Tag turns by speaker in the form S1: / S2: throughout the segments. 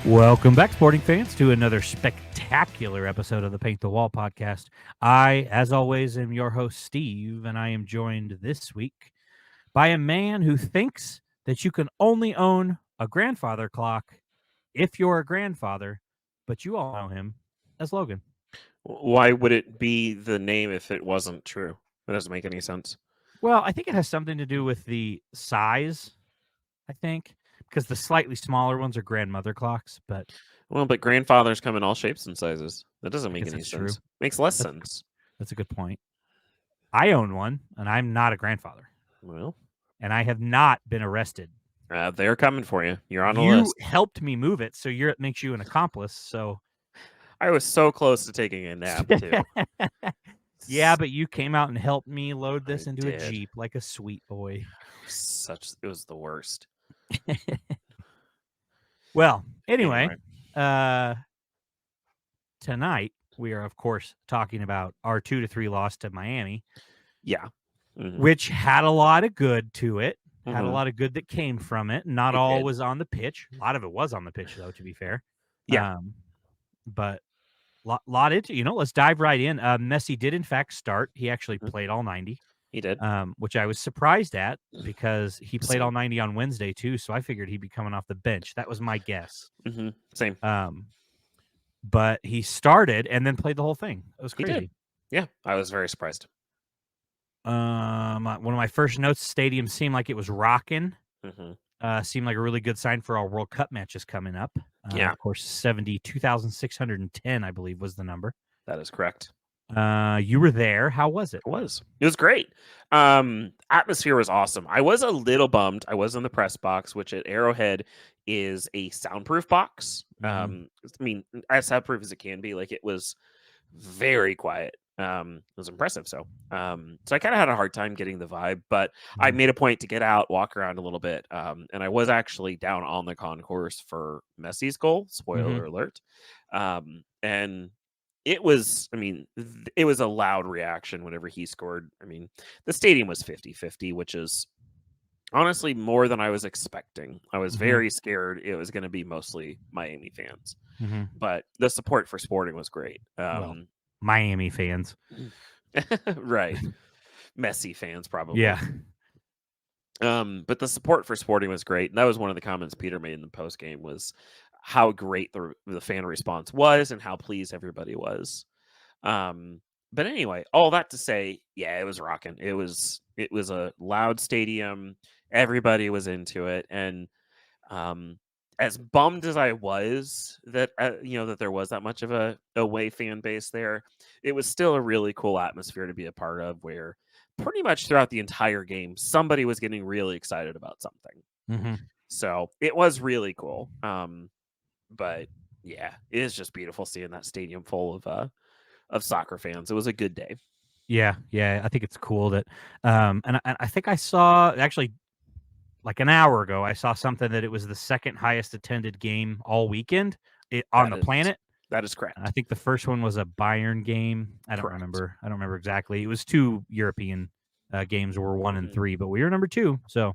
S1: Welcome back, sporting fans, to another spectacular episode of the Paint the Wall podcast. I, as always, am your host, Steve, and I am joined this week by a man who thinks that you can only own a grandfather clock if you're a grandfather, but you all know him as Logan.
S2: Why would it be the name if it wasn't true? That doesn't make any sense.
S1: Well, I think it has something to do with the size, I think, because the slightly smaller ones are grandmother clocks, but
S2: grandfathers come in all shapes and sizes. That doesn't
S1: I
S2: make
S1: guess
S2: any
S1: that's
S2: sense.
S1: true.
S2: Makes less sense.
S1: That's a good point. I own one, and I'm not a grandfather.
S2: Well,
S1: and I have not been arrested.
S2: they're coming for you. You're on a
S1: You
S2: list.
S1: helped me move it, so it makes you an accomplice. So
S2: I was so close to taking a nap too.
S1: yeah, but you came out and helped me load this
S2: I
S1: into
S2: did.
S1: a Jeep like a sweet boy.
S2: It was the worst.
S1: Well, anyway, tonight we are, of course, talking about our 2-3 loss to Miami.
S2: Yeah.
S1: Which had a lot of good to it. Had a lot of good that came from it. Not all was on the pitch. A lot of it was on the pitch, though, to be fair.
S2: Yeah.
S1: But lot into, let's dive right in. Messi did, in fact, start. He actually played all 90.
S2: He did.
S1: Which I was surprised at because he played all 90 on Wednesday, too. So I figured he'd be coming off the bench. That was my guess.
S2: Same.
S1: But he started and then played the whole thing. It was crazy.
S2: He did. Yeah, I was very surprised.
S1: One of my first notes, stadium seemed like it was rocking. Seemed like a really good sign for our World Cup matches coming up.
S2: Yeah.
S1: Of course, 72,610, I believe, was the number.
S2: That is correct.
S1: You were there. How was it?
S2: It was great. Atmosphere was awesome. I was a little bummed. I was in the press box, which at Arrowhead is a soundproof box. I mean, as soundproof as it can be. Like, it was very quiet. It was impressive. So I kind of had a hard time getting the vibe, but I made a point to get out, walk around a little bit. And I was actually down on the concourse for Messi's goal. Spoiler alert. And it was a loud reaction whenever he scored. I mean, the stadium was 50-50, which is honestly more than I was expecting. I was very scared it was going to be mostly Miami fans. But the support for Sporting was great.
S1: Miami fans.
S2: Right. Messi fans, probably.
S1: Yeah.
S2: But the support for Sporting was great. And that was one of the comments Peter made in the post game, was how great the fan response was and how pleased everybody was. But anyway, all that to say, yeah, it was rocking. It was a loud stadium. Everybody was into it. And as bummed as I was that that there was that much of a away fan base there, it was still a really cool atmosphere to be a part of, where pretty much throughout the entire game, somebody was getting really excited about something. So it was really cool. But yeah, it is just beautiful seeing that stadium full of soccer fans. It was a good day.
S1: Yeah. I think it's cool that, and I think I saw actually, like an hour ago, I saw something that it was the second highest attended game all weekend on the planet.
S2: That is correct.
S1: I think the first one was a Bayern game. I don't remember exactly. It was two European games were 1 and 3, but we were number 2. So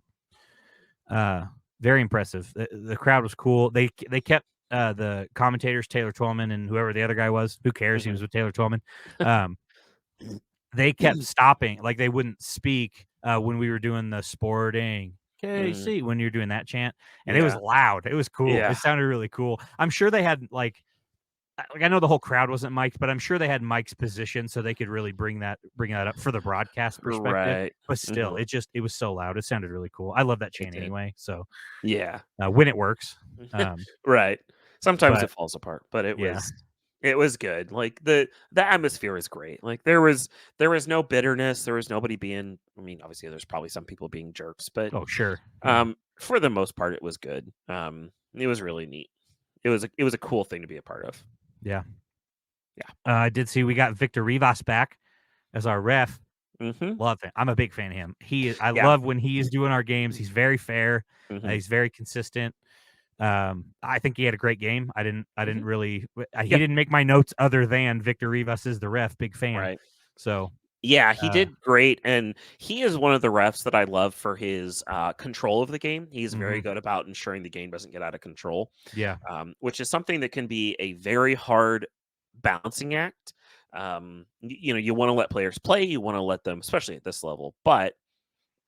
S1: very impressive. The crowd was cool. They kept the commentators, Taylor Twellman and whoever the other guy was. Who cares? He was with Taylor Twellman. They kept stopping. Like, they wouldn't speak when we were doing the Sporting KC, when you're doing that chant, and it was loud. It was cool. It sounded really cool. I'm sure they had like I know the whole crowd wasn't mic'd, but I'm sure they had mics positioned so they could really bring that up for the broadcast perspective.
S2: Right.
S1: But still, it was so loud. It sounded really cool. I love that chant anyway. So
S2: yeah,
S1: when it works,
S2: right. Sometimes it falls apart, but it was good. Like the atmosphere is great. Like there was no bitterness. There was nobody being. I mean, obviously, there's probably some people being jerks, but
S1: sure.
S2: For the most part, it was good. It was really neat. It was a cool thing to be a part of.
S1: Yeah. I did see we got Victor Rivas back as our ref. Love it. I'm a big fan of him. I love when he is doing our games. He's very fair. He's very consistent. I think he had a great game. I didn't really. He didn't make my notes other than Victor Rivas is the ref. Big fan.
S2: Right.
S1: So
S2: Yeah, he
S1: Uh,
S2: did great, and he is one of the refs that I love for his control of the game. He's very
S1: mhm.
S2: good about ensuring the game doesn't get out of control,
S1: Yeah.
S2: which is something that can be a very hard balancing act. You want to let players play, you want to let them, especially at this level, but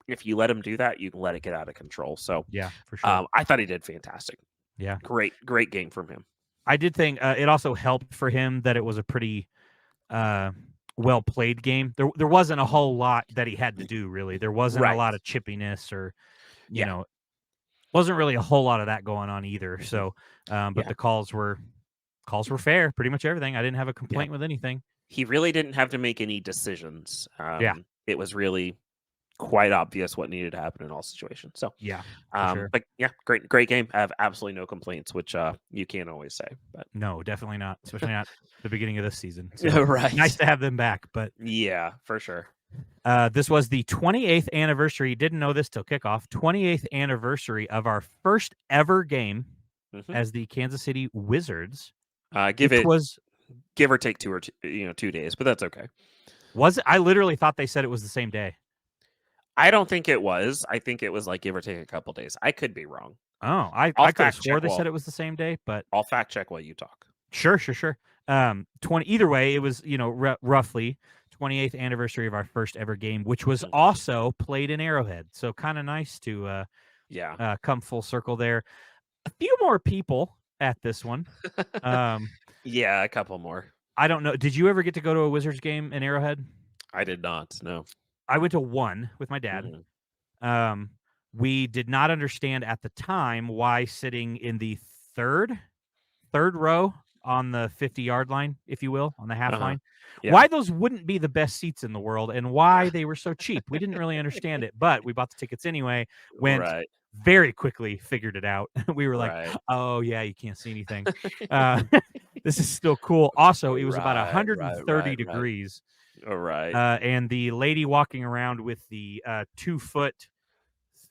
S2: if you let him do that, you can let it get out of control. So
S1: Yeah, for sure.
S2: I thought he did fantastic.
S1: Yeah.
S2: Great game from him.
S1: I did think it also helped for him that it was a pretty uh, well played game. There wasn't a whole lot that he had to do really. There wasn't a
S2: Right.
S1: lot of chippiness or you
S2: Yeah.
S1: know wasn't really a whole lot of that going on either.
S2: Mhm.
S1: So, but
S2: Yeah.
S1: the calls were fair. Pretty much everything. I didn't have a
S2: Yeah.
S1: complaint with anything.
S2: He really didn't have to make any decisions.
S1: Yeah.
S2: It was really quite obvious what needed to happen in all situations. So,
S1: Yeah, for sure.
S2: but yeah, great game. I have absolutely no complaints, which you can't always say. But
S1: No, definitely not. Especially not the beginning of this season. So nice
S2: right,
S1: to have them back. But
S2: yeah, for sure.
S1: this was the 28th anniversary. Didn't know this till kickoff. 28th anniversary of our first ever game
S2: Hmm.
S1: as the Kansas City Wizards,
S2: Give
S1: which
S2: it
S1: was
S2: give or take 2 days, but that's okay.
S1: I literally thought they said it was the same day.
S2: I don't think it was. I think it was like give or take a couple days. I could be wrong.
S1: Oh,
S2: I'll
S1: I could have
S2: fact
S1: swore
S2: check
S1: they said
S2: while
S1: it was the same day, but
S2: I'll fact check while you talk.
S1: sure, sure, sure. 20 either way, it was, roughly 28th anniversary of our first ever game, which was
S2: Mhm.
S1: also played in Arrowhead. So kind of nice to
S2: Yeah.
S1: come full circle there. A few more people at this one. Um,
S2: Yeah, a couple more.
S1: I don't know. Did you ever get to go to a Wizards game in Arrowhead?
S2: I did not. No.
S1: I went to one with my dad.
S2: Mhm.
S1: Um, we did not understand at the time why sitting in the third third row on the 50-yard line, if you will, on the half
S2: Uh-huh.
S1: line,
S2: Yeah.
S1: why those wouldn't be the best seats in the world and why they were so cheap. We didn't really understand it, but we bought the tickets anyway, went
S2: Right.
S1: very quickly, figured it out. We were like,
S2: Right.
S1: oh, yeah, you can't see anything. Uh, this is still cool. Also, it was about
S2: Right, right,
S1: 130
S2: right, right.
S1: degrees.
S2: Alright.
S1: And the lady walking around with the 2 foot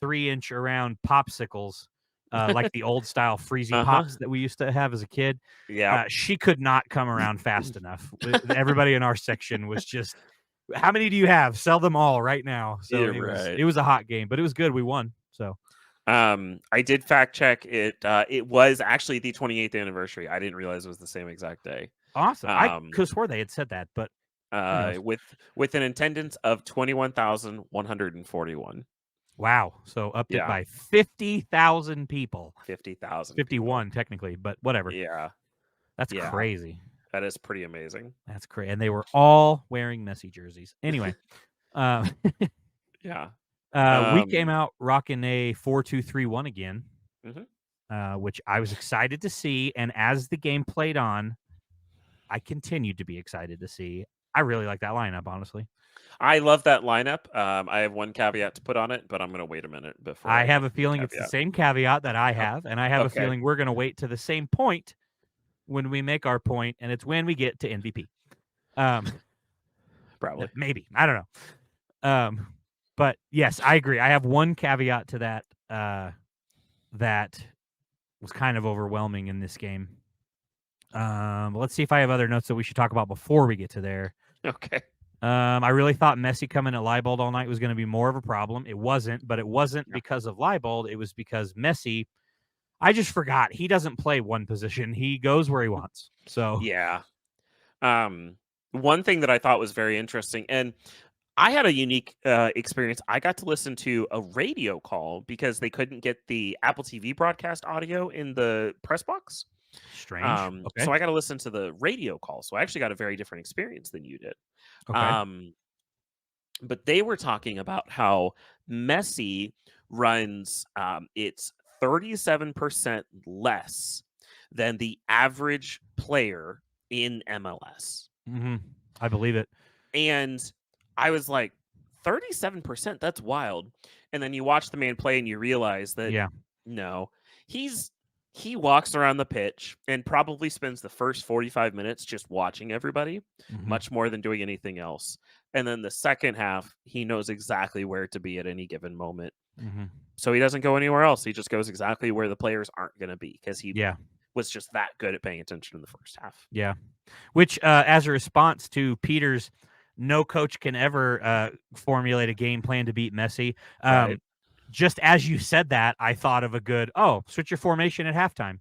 S1: 3-inch around popsicles, like the old style freezy
S2: Uh-huh.
S1: pops that we used to have as a kid.
S2: Yep.
S1: She could not come around fast enough. Everybody in our section was just, "How many do you have? Sell them all right now." So
S2: You're right.
S1: it was a hot game, but it was good. We won. So
S2: I did fact check it, it was actually the 28th anniversary. I didn't realize it was the same exact day.
S1: awesome. I
S2: Um,
S1: could have swore they had said that, but who knows?
S2: with an attendance of 21,141.
S1: Wow. So upped it
S2: Yeah,
S1: by 50,000 people.
S2: 50,000 people.
S1: 51 technically, but whatever.
S2: Yeah,
S1: That's
S2: yeah,
S1: crazy.
S2: that is pretty amazing.
S1: That's crazy. And they were all wearing Messi jerseys. Anyway, uh,
S2: Yeah.
S1: we came
S2: Um,
S1: out rocking a 4-2-3-1 again,
S2: mhm.
S1: which I was excited to see. And as the game played on, I continued to be excited to see. I really like that lineup, honestly.
S2: I love that lineup. I have one caveat to put on it, but I'm gonna wait a minute before
S1: I
S2: I
S1: have
S2: give
S1: a
S2: the
S1: feeling it's the
S2: caveat.
S1: same caveat that I
S2: Oh,
S1: have, and I have a
S2: okay,
S1: feeling we're going to wait to the same point when we make our point, and it's when we get to MVP. Um,
S2: probably.
S1: maybe I don't know. But yes, I agree. I have one caveat to that. That was kind of overwhelming in this game. Let's see if I have other notes that we should talk about before we get to there.
S2: Okay.
S1: I really thought Messi coming at Leibold all night was going to be more of a problem. It wasn't, but it wasn't
S2: Yeah.
S1: because of Leibold. It was because Messi. I just forgot he doesn't play one position. He goes where he wants. So
S2: Yeah. Um, One thing that I thought was very interesting, and I had a unique experience. I got to listen to a radio call because they couldn't get the Apple TV broadcast audio in the press box.
S1: strange. Okay.
S2: So I got to listen to the radio call. So I actually got a very different experience than you did.
S1: Okay.
S2: Um, but they were talking about how Messi runs it's 37% less than the average player in MLS.
S1: Hmm. I believe it.
S2: And I was like, 37%, that's wild. And then you watch the man play and you realize that
S1: Yeah.
S2: no, he walks around the pitch and probably spends the first 45 minutes just watching everybody,
S1: Hmm.
S2: much more than doing anything else. And then the second half, he knows exactly where to be at any given moment.
S1: Hmm.
S2: So he doesn't go anywhere else. He just goes exactly where the players aren't going to be because he
S1: Yeah.
S2: was just that good at paying attention in the first half.
S1: Yeah. Which, as a response to Peter's no coach can ever formulate a game plan to beat Messi.
S2: Right.
S1: Just as you said that, I thought of a good, switch your formation at halftime.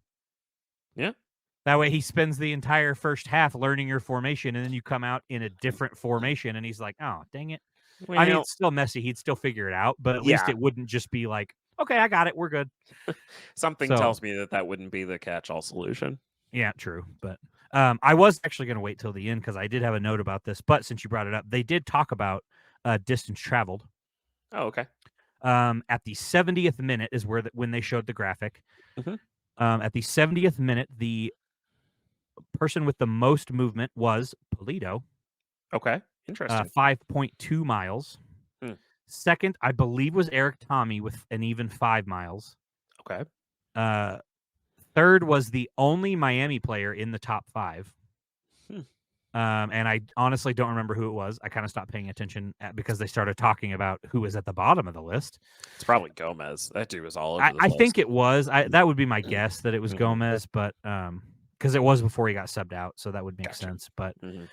S2: Yeah.
S1: That way he spends the entire first half learning your formation, and then you come out in a different formation, and he's like, oh, dang it. I mean,
S2: Well,
S1: it's still Messi. He'd still figure it out, but at least
S2: yeah.
S1: it wouldn't just be like, okay, I got it. We're good.
S2: Something
S1: So,
S2: tells me that wouldn't be the catch-all solution.
S1: yeah, true. But I was actually going to wait till the end because I did have a note about this. But since you brought it up, they did talk about distance traveled.
S2: Oh, okay.
S1: At the 70th minute is when they showed the graphic.
S2: Mhm.
S1: At the 70th minute, the person with the most movement was Polito,
S2: Okay. Interesting.
S1: 5.2 miles.
S2: Hmm.
S1: Second, I believe, was Erik Thommy with an even 5 miles.
S2: Okay.
S1: Third was the only Miami player in the top 5.
S2: Hmm.
S1: And I honestly don't remember who it was. I kind of stopped paying attention because they started talking about who was at the bottom of the list.
S2: It's probably Gomez. That dude was all over the
S1: I
S2: list.
S1: think it was. That would be my guess that it was
S2: Mhm.
S1: Gomez, but because it was before he got subbed out, so that would make
S2: Gotcha.
S1: sense. But
S2: Mhm.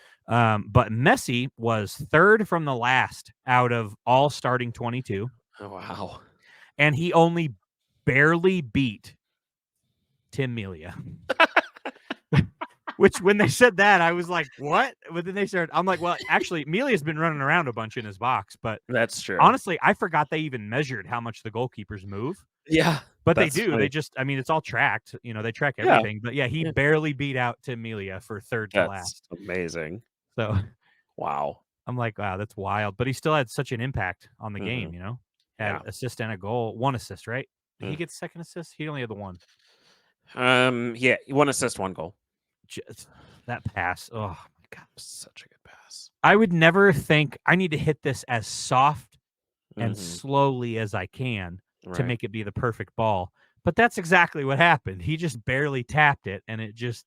S1: but Messi was third from the last out of all starting 22,
S2: Oh, wow.
S1: and he only barely beat Tim Melia. Which, when they said that, I was like, "What?" But then they started. I'm like, "Well, actually, Melia's been running around a bunch in his box, but
S2: That's true.
S1: honestly, I forgot they even measured how much the goalkeepers move.
S2: Yeah.
S1: But they
S2: That's
S1: do. They
S2: funny.
S1: just, I mean, it's all tracked. They track
S2: Yeah.
S1: everything. But yeah, he
S2: Yeah.
S1: barely beat out Tim Melia for third to
S2: That's
S1: last.
S2: amazing.
S1: So
S2: Wow.
S1: I'm like, wow, that's wild. But he still had such an impact on the game.
S2: Mhm.
S1: Had
S2: Yeah.
S1: assist and a goal, 1 assist, right? Did he
S2: Mm.
S1: get second assist? He only had the 1.
S2: Yeah, 1 assist, 1 goal.
S1: Just that pass. Oh my god.
S2: Such a good pass.
S1: I would never think I need to hit this as soft and
S2: Mhm.
S1: slowly as I can to
S2: Right.
S1: make it be the perfect ball. But that's exactly what happened. He just barely tapped it, and it just,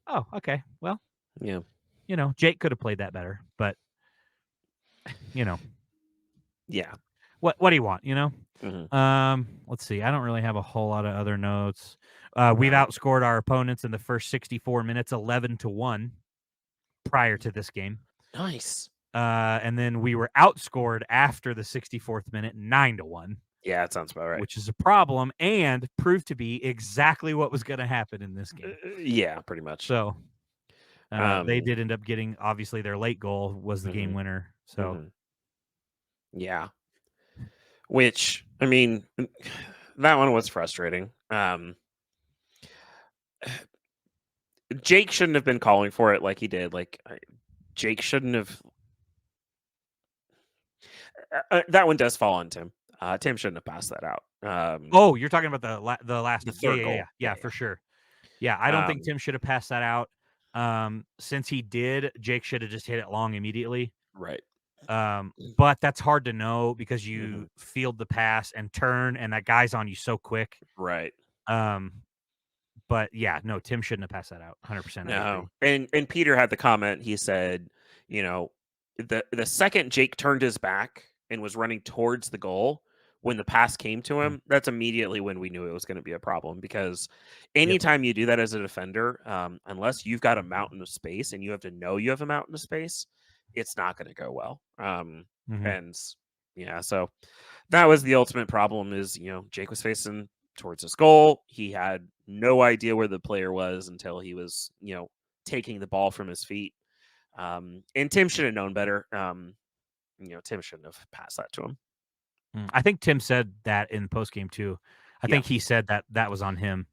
S1: oh, okay. Well,
S2: Yeah.
S1: Jake could have played that better, but you know,
S2: Yeah.
S1: what do you want?
S2: Mhm.
S1: Let's see. I don't really have a whole lot of other notes. We've
S2: No.
S1: outscored our opponents in the first 64 minutes, 11-1 prior to this game.
S2: Nice.
S1: And then we were outscored after the 64th minute, 9-1.
S2: Yeah, that sounds about right.
S1: Which is a problem and proved to be exactly what was going to happen in this game.
S2: Yeah, pretty much.
S1: So they
S2: Um,
S1: did end up getting, obviously, their late goal was the game
S2: mhm.
S1: winner. So
S2: Mhm. Yeah. Which, I mean, that one was frustrating. Jake shouldn't have been calling for it like he did. Jake shouldn't have. That one does fall on Tim. Tim shouldn't have passed that out.
S1: oh, you're talking about the last
S2: The
S1: one. Yeah,
S2: third
S1: yeah, yeah,
S2: goal.
S1: yeah, for sure. Yeah, I don't think Tim should have passed that out. Since he did, Jake should have just hit it long immediately.
S2: Right.
S1: But that's hard to know because you
S2: Mhm.
S1: field the pass and turn, and that guy's on you so quick.
S2: Right.
S1: Um, but yeah, no, Tim shouldn't have passed that out. 100%, I
S2: No.
S1: agree.
S2: And Peter had the comment. He said, you know, the second Jake turned his back and was running towards the goal when the pass came to
S1: Mm.
S2: him, that's immediately when we knew it was going to be a problem because
S1: Yep.
S2: anytime you do that as a defender, unless you've got a mountain of space and you have to know you have a mountain of space, it's not going to go well.
S1: Mhm.
S2: And yeah, so that was the ultimate problem is, Jake was facing towards his goal. He had no idea where the player was until he was, taking the ball from his feet. And Tim should have known better. Tim shouldn't have passed that to him.
S1: I think Tim said that in post game too. I
S2: Yeah.
S1: think he said that was on him.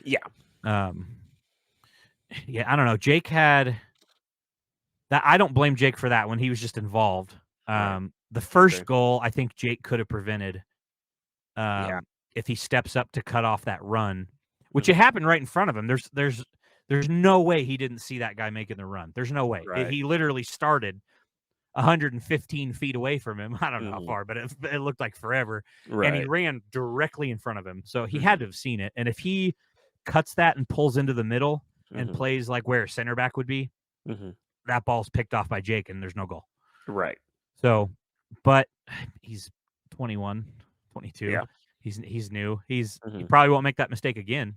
S2: Yeah.
S1: Um, yeah, I don't know. Jake had that. I don't blame Jake for that when he was just involved.
S2: Right.
S1: The
S2: Okay.
S1: first goal, I think Jake could have prevented
S2: Yeah.
S1: if he steps up to cut off that run, which it
S2: Mhm.
S1: happened right in front of him. There's no way he didn't see that guy making the run. There's no way.
S2: Right.
S1: He literally started 115 feet away from him. I don't know how
S2: Mhm.
S1: far, but it looked like forever. And he
S2: Right.
S1: ran directly in front of him. So he had
S2: Mhm.
S1: to have seen it. And if he cuts that and pulls into the middle and
S2: Mhm.
S1: plays like where a center back would be,
S2: Mhm.
S1: that ball's picked off by Jake and there's no goal.
S2: Right.
S1: So, but he's 21, 22.
S2: Yeah.
S1: He's new. He
S2: Mhm.
S1: probably won't make that mistake again.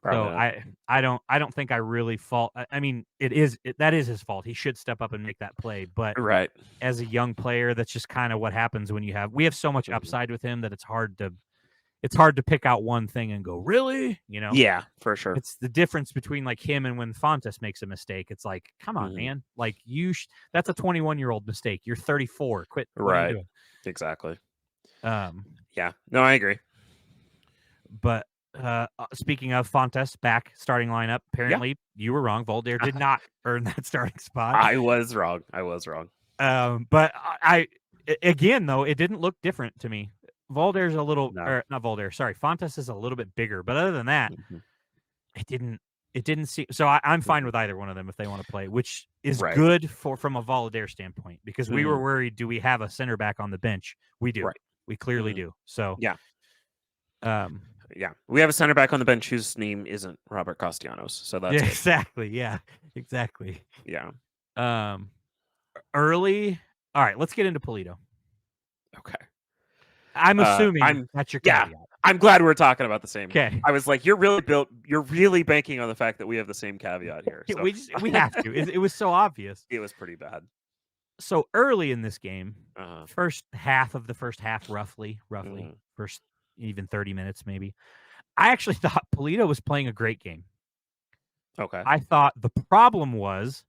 S2: Probably
S1: So
S2: not.
S1: I don't think I really fault. I mean, that is his fault. He should step up and make that play. But
S2: Right.
S1: as a young player, that's just kind of what happens when we have so much
S2: Mhm.
S1: upside with him that it's hard to pick out one thing and go, really?
S2: Yeah, for sure.
S1: It's the difference between like him and when Fontes makes a mistake. It's like, come on,
S2: Mhm.
S1: man. Like that's a 21-year-old mistake. You're 34. Quit. What are you
S2: Right.
S1: doing?
S2: Exactly.
S1: Um,
S2: Yeah. No, I agree.
S1: but speaking of Fontes back starting lineup,
S2: Yeah.
S1: apparently you were wrong. Voltaire did not earn that starting spot.
S2: I was wrong. I was wrong.
S1: But again though, it didn't look different to me. Voldaire's a little,
S2: No.
S1: or not Voltaire. Sorry, Fontes is a little bit bigger, but other than that,
S2: Mhm.
S1: it didn't. It didn't seem so. I'm fine
S2: Mhm.
S1: with either one of them if they want to play, which is
S2: Right.
S1: good from a Voltaire standpoint because we were
S2: Mhm.
S1: worried. Do we have a center back on the bench? We do.
S2: Right.
S1: We clearly
S2: Mhm.
S1: do. So,
S2: Yeah.
S1: um,
S2: Yeah. We have a center back on the bench whose name isn't Robert Castellanos, so
S1: yeah,
S2: that's good.
S1: exactly. Yeah, exactly.
S2: Yeah.
S1: Um, early. All right, let's get into Polito.
S2: Okay.
S1: I'm assuming
S2: I'm
S1: that's your
S2: yeah.
S1: caveat.
S2: I'm glad we're talking about the same.
S1: Okay.
S2: I was like, you're really banking on the fact that we have the same caveat here. So
S1: We have to. It was so obvious.
S2: it was pretty bad.
S1: So early in this game,
S2: Uh-huh.
S1: first half of the first half, roughly,
S2: Mhm.
S1: first even 30 minutes, maybe. I actually thought Polito was playing a great game.
S2: Okay.
S1: I thought the problem was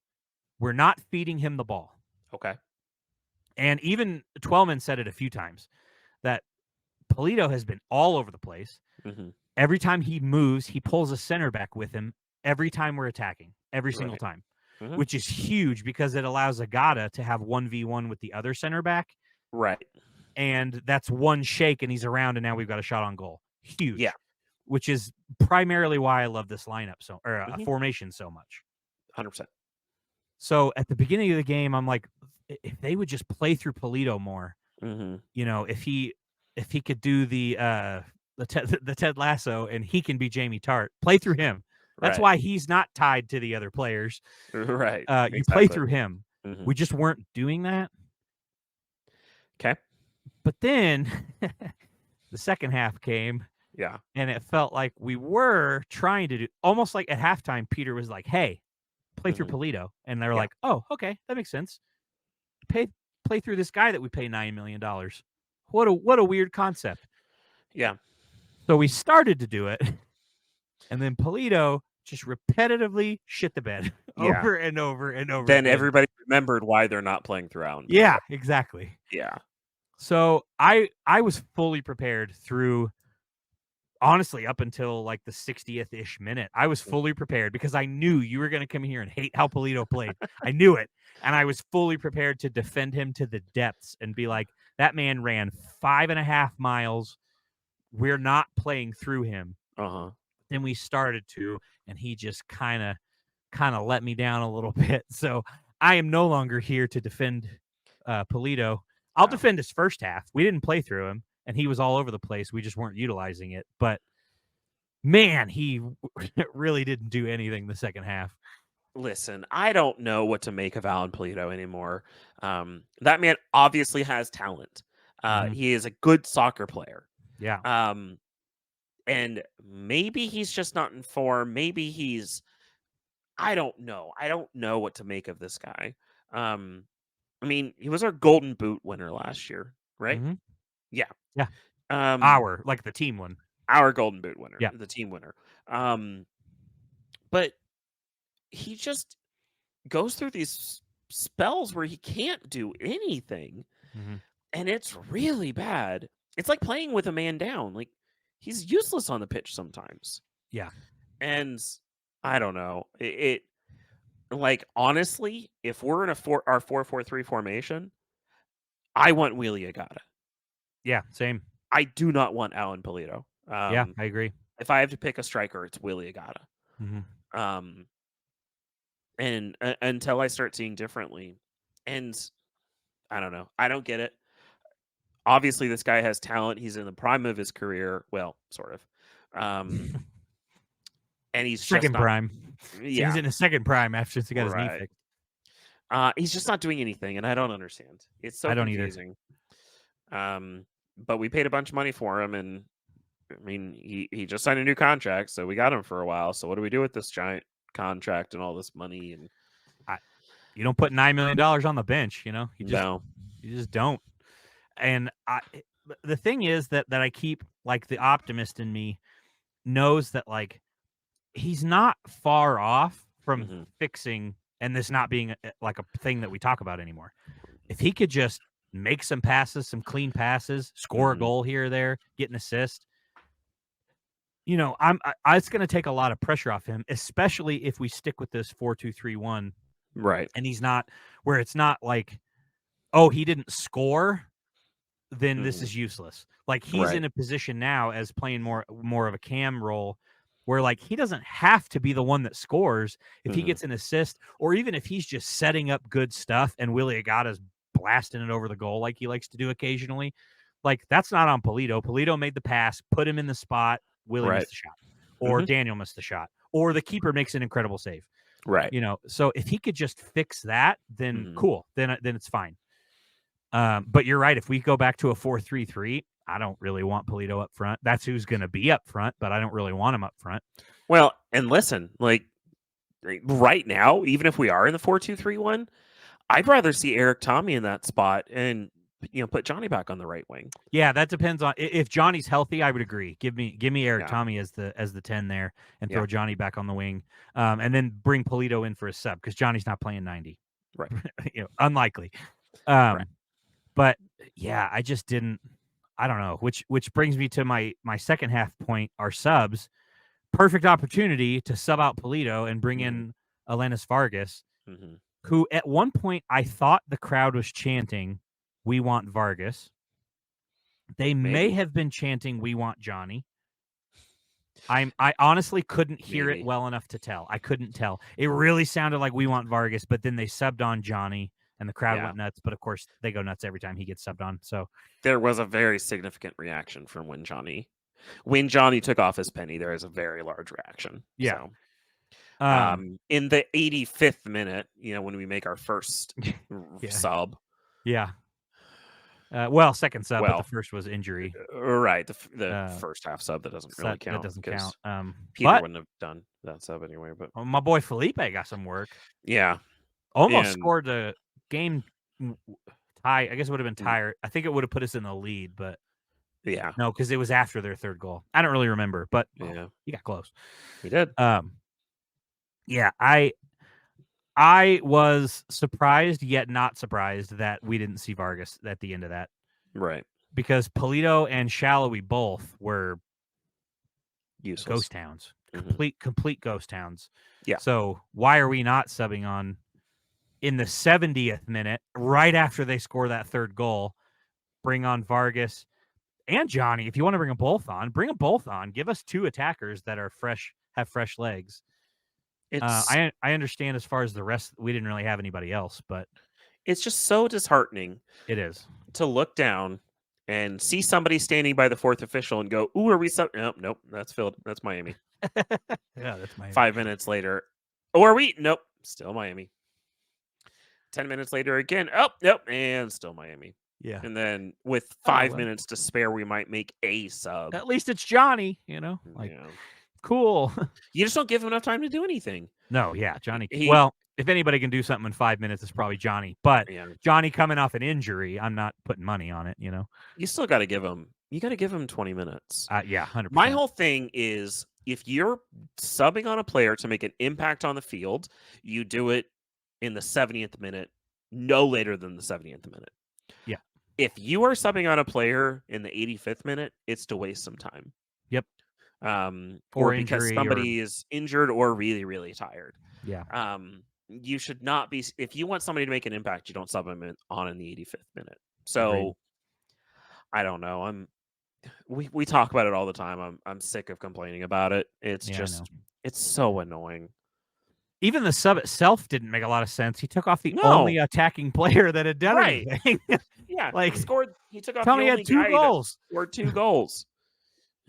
S1: we're not feeding him the ball.
S2: Okay.
S1: And even Twellman said it a few times that Polito has been all over the place.
S2: Mhm.
S1: Every time he moves, he pulls a center back with him every time we're attacking, every single
S2: Right.
S1: time,
S2: Mhm.
S1: which is huge because it allows Agata to have 1v1 with the other center back.
S2: Right.
S1: And that's one shake and he's around, and now we've got a shot on goal.
S2: Yeah.
S1: Huge, which is primarily why I love this lineup a
S2: Mhm.
S1: formation so much.
S2: 100%.
S1: So at the beginning of the game, I'm like, if they would just play through Polito more,
S2: Mhm.
S1: if he could do the Ted Lasso and he can be Jamie Tart, play through him. That's
S2: Right.
S1: why he's not tied to the other players.
S2: Right.
S1: You play
S2: Exactly.
S1: through him.
S2: Mhm.
S1: We just weren't doing that.
S2: Okay.
S1: But then the second half came,
S2: Yeah.
S1: and it felt like we were trying to do almost like at halftime. Peter was like, "Hey, play through
S2: Mhm.
S1: Polito," and they're
S2: Yeah.
S1: like, "Oh, okay, that makes sense. Pay play through this guy that we pay $9 million. What a weird concept."
S2: Yeah.
S1: So we started to do it, and then Polito just repetitively shit the bed
S2: Yeah.
S1: over and over and over
S2: Then
S1: again.
S2: everybody remembered why they're not playing through Alan
S1: Yeah,
S2: Polito.
S1: exactly.
S2: Yeah.
S1: So I was fully prepared through, honestly, up until like the 60th ish minute. I was
S2: Mhm.
S1: fully prepared because I knew you were going to come here and hate how Polito played. I knew it. And I was fully prepared to defend him to the depths and be like, that man ran 5.5 miles. We're not playing through him.
S2: Uh-huh.
S1: Then we started to, and he just kind of let me down a little bit. So I am no longer here to defend Polito. I'll
S2: Wow.
S1: defend his first half. We didn't play through him, and he was all over the place. We just weren't utilizing it. But man, he really didn't do anything the second half.
S2: Listen, I don't know what to make of Alan Polito anymore. That man obviously has talent.
S1: Mhm.
S2: He is a good soccer player.
S1: Yeah.
S2: Um, and maybe he's just not in form. Maybe he's I don't know. I don't know what to make of this guy. Um, I mean, he was our Golden Boot winner last year, right?
S1: Mhm.
S2: Yeah.
S1: Yeah.
S2: Um,
S1: Like the team one.
S2: our Golden Boot winner,
S1: Yeah.
S2: the team winner. Um, but he just goes through these spells where he can't do anything,
S1: Mhm.
S2: and it's really bad. It's like playing with a man down. Like he's useless on the pitch sometimes.
S1: Yeah.
S2: And I don't know. It like honestly, if we're in our 4-4-3 formation, I want Wheelie Agata.
S1: Yeah. Same.
S2: I do not want Alan Polito.
S1: Yeah. I agree.
S2: If I have to pick a striker, it's Willie Agata.
S1: Mhm.
S2: Um, and until I start seeing differently, and I don't know, I don't get it. Obviously, this guy has talent. He's in the prime of his career. Well, sort of. And he's just
S1: Second
S2: not.
S1: prime. So he's
S2: Yeah,
S1: in his second prime after he got his knee
S2: right.
S1: fixed.
S2: He's just not doing anything, and I don't understand. It's so
S1: I don't either.
S2: confusing. But we paid a bunch of money for him, and I mean, he just signed a new contract, so we got him for a while. So what do we do with this giant contract and all this money? And
S1: you don't put $9 million on the bench, you
S2: no,
S1: just don't. And the thing is that I keep, like, the optimist in me knows that, like, he's not far off from fixing and this not being like a thing that we talk about anymore. If he could just make some passes, some clean passes, score a goal here or there, get an assist, it's going to take a lot of pressure off him, especially if we stick with this 4-2-3-1.
S2: right.
S1: And he's not where it's not like, oh, he didn't score, then this is useless. Like, he's in a position now as playing more of a cam role where, like, he doesn't have to be the one that scores. If he gets an assist, or even if he's just setting up good stuff and Willie Agata's blasting it over the goal like he likes to do occasionally, like, that's not on Polito. Polito made the pass, put him in the spot, Willie missed the shot, or Daniel missed the shot, or the keeper makes an incredible save.
S2: Right.
S1: So if he could just fix that, then cool. Then it's fine. But you're right. If we go back to a 4-3-3, I don't really want Polito up front. That's who's going to be up front, but I don't really want him up front.
S2: Well, and listen, like, right now, even if we are in the 4-2-3-1, I'd rather see Erik, Thommy in that spot and put Johnny back on the right wing.
S1: Yeah, that depends on if Johnny's healthy. I would agree. Give me Erik, Thommy as the 10 there, and throw Johnny back on the wing, and then bring Polito in for a sub because Johnny's not playing 90.
S2: Right.
S1: Unlikely.
S2: Right.
S1: But yeah, I just didn't. I don't know. Which brings me to my second half point. Our subs, perfect opportunity to sub out Polito and bring in Elenis Vargas, who at one point I thought the crowd was chanting, "We want Vargas." They may have been chanting, "We want Johnny." I honestly couldn't hear it well enough to tell. I couldn't tell. It really sounded like "We want Vargas," but then they subbed on Johnny. And the crowd went nuts, but of course they go nuts every time he gets subbed on. So
S2: there was a very significant reaction from when Johnny took off his penny. There is a very large reaction.
S1: Yeah.
S2: So, in the 85th minute, when we make our first sub.
S1: Yeah. Second sub, but the first was injury.
S2: Right. The first half sub that doesn't really count.
S1: That doesn't count.
S2: Peter wouldn't have done that sub anyway. But
S1: my boy Felipe got some work.
S2: Yeah.
S1: Almost scored the game tie. I guess it would have been tired. I think it would have put us in the lead, but no, because it was after their third goal. I don't really remember, but he got close.
S2: He did.
S1: Yeah, I was surprised yet not surprised that we didn't see Vargas at the end of that.
S2: Right.
S1: Because Polito and Shallowy both were
S2: useless
S1: ghost towns. Complete ghost towns.
S2: Yeah.
S1: So why are we not subbing on in the 70th minute, right after they score that third goal? Bring on Vargas and Johnny. If you want to bring them both on, bring them both on. Give us two attackers that are fresh, have fresh legs. I understand as far as the rest, we didn't really have anybody else, but
S2: it's just so disheartening.
S1: It is
S2: to look down and see somebody standing by the fourth official and go, "Ooh, are we sub?" Nope, that's filled. That's Miami.
S1: Yeah, that's Miami.
S2: 5 minutes later, oh, are we? Nope, still Miami. 10 minutes later again, oh, nope, and still Miami.
S1: Yeah.
S2: And then with 5 minutes to spare, we might make a sub.
S1: At least it's Johnny, cool.
S2: You just don't give him enough time to do anything.
S1: No, yeah, Johnny. Well, if anybody can do something in 5 minutes, it's probably Johnny. But Johnny coming off an injury, I'm not putting money on it,
S2: You still got to give him. You got to give him 20 minutes.
S1: Yeah, 100%.
S2: My whole thing is if you're subbing on a player to make an impact on the field, you do it in the 70th minute, no later than the 70th minute.
S1: Yeah.
S2: If you are subbing on a player in the 85th minute, it's to waste some time.
S1: Yep.
S2: Or because somebody is injured or really, really tired.
S1: Yeah.
S2: You should not be. If you want somebody to make an impact, you don't sub them on in the 85th minute. So,
S1: Agreed.
S2: I don't know. We talk about it all the time. I'm sick of complaining about it. It's just it's so annoying.
S1: Even the sub itself didn't make a lot of sense. He took off the only attacking player that had done anything.
S2: Yeah,
S1: like
S2: he took off.
S1: Thommy
S2: the only
S1: had 2 goals.
S2: Scored 2 goals.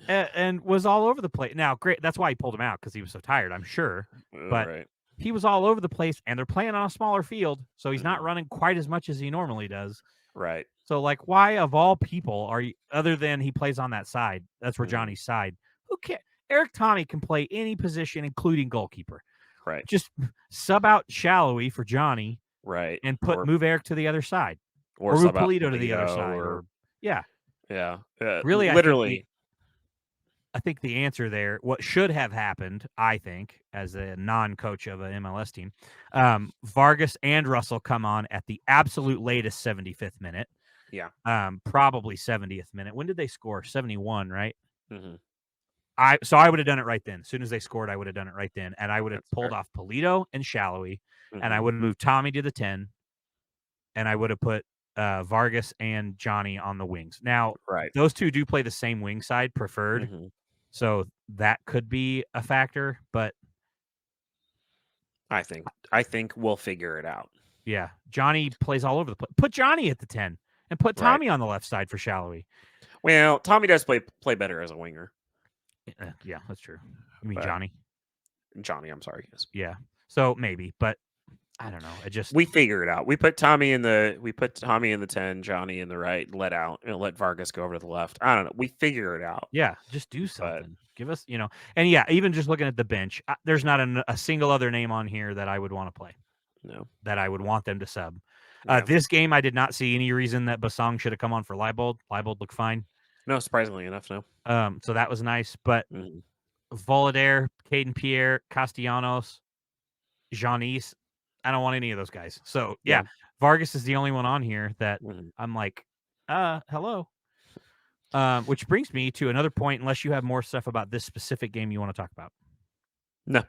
S1: And was all over the place. Now, great. That's why he pulled him out, because he was so tired, I'm sure. But he was all over the place, and they're playing on a smaller field, so he's not running quite as much as he normally does.
S2: Right.
S1: So, like, why of all people are you, other than he plays on that side? That's where Johnny's side. Who cares? Eric Thommy can play any position, including goalkeeper.
S2: Right.
S1: Just sub out Shallowy for Johnny
S2: Right.
S1: and
S2: Or
S1: move Eric to the other side, or move
S2: sub out
S1: Polito to the other
S2: Polito,
S1: side,
S2: or
S1: or yeah.
S2: yeah.
S1: Really,
S2: Literally.
S1: I think the answer there, what should have happened, I think, as a non-coach of an MLS team, Vargas and Russell come on at the absolute latest 75th minute.
S2: Yeah.
S1: Probably 70th minute. When did they score? 71, right?
S2: Mm-hmm.
S1: So I would have done it right then. As soon as they scored, I would have done it right then. And I would have pulled off Polito and Shallowy, and I would have moved Thommy to the 10, and I would have put Vargas and Johnny on the wings. Now, those two do play the same wing side, preferred. So that could be a factor, but
S2: I think we'll figure it out.
S1: Yeah, Johnny plays all over the place. Put Johnny at the 10 and put Thommy on the left side for Shallowy.
S2: Well, Thommy does play better as a winger.
S1: Yeah, that's true. You mean Johnny?
S2: Johnny, I'm sorry. Yes.
S1: Yeah. So maybe, but I don't know.
S2: We figure it out. We put Thommy in the 10, Johnny in the right, let out, and let Vargas go over to the left. I don't know. We figure it out.
S1: Yeah, just do something. Give us, and yeah, even just looking at the bench, there's not a single other name on here that I would want to play.
S2: No.
S1: That I would want them to sub. This game, I did not see any reason that Basong should have come on for Leibold. Leibold looked fine.
S2: No, surprisingly enough, no.
S1: So that was nice. But Voladair, Caden Pierre, Castellanos, Janice, I don't want any of those guys. So yeah, Vargas is the only one on here that I'm like, hello. Which brings me to another point, unless you have more stuff about this specific game you want to talk about.
S2: No.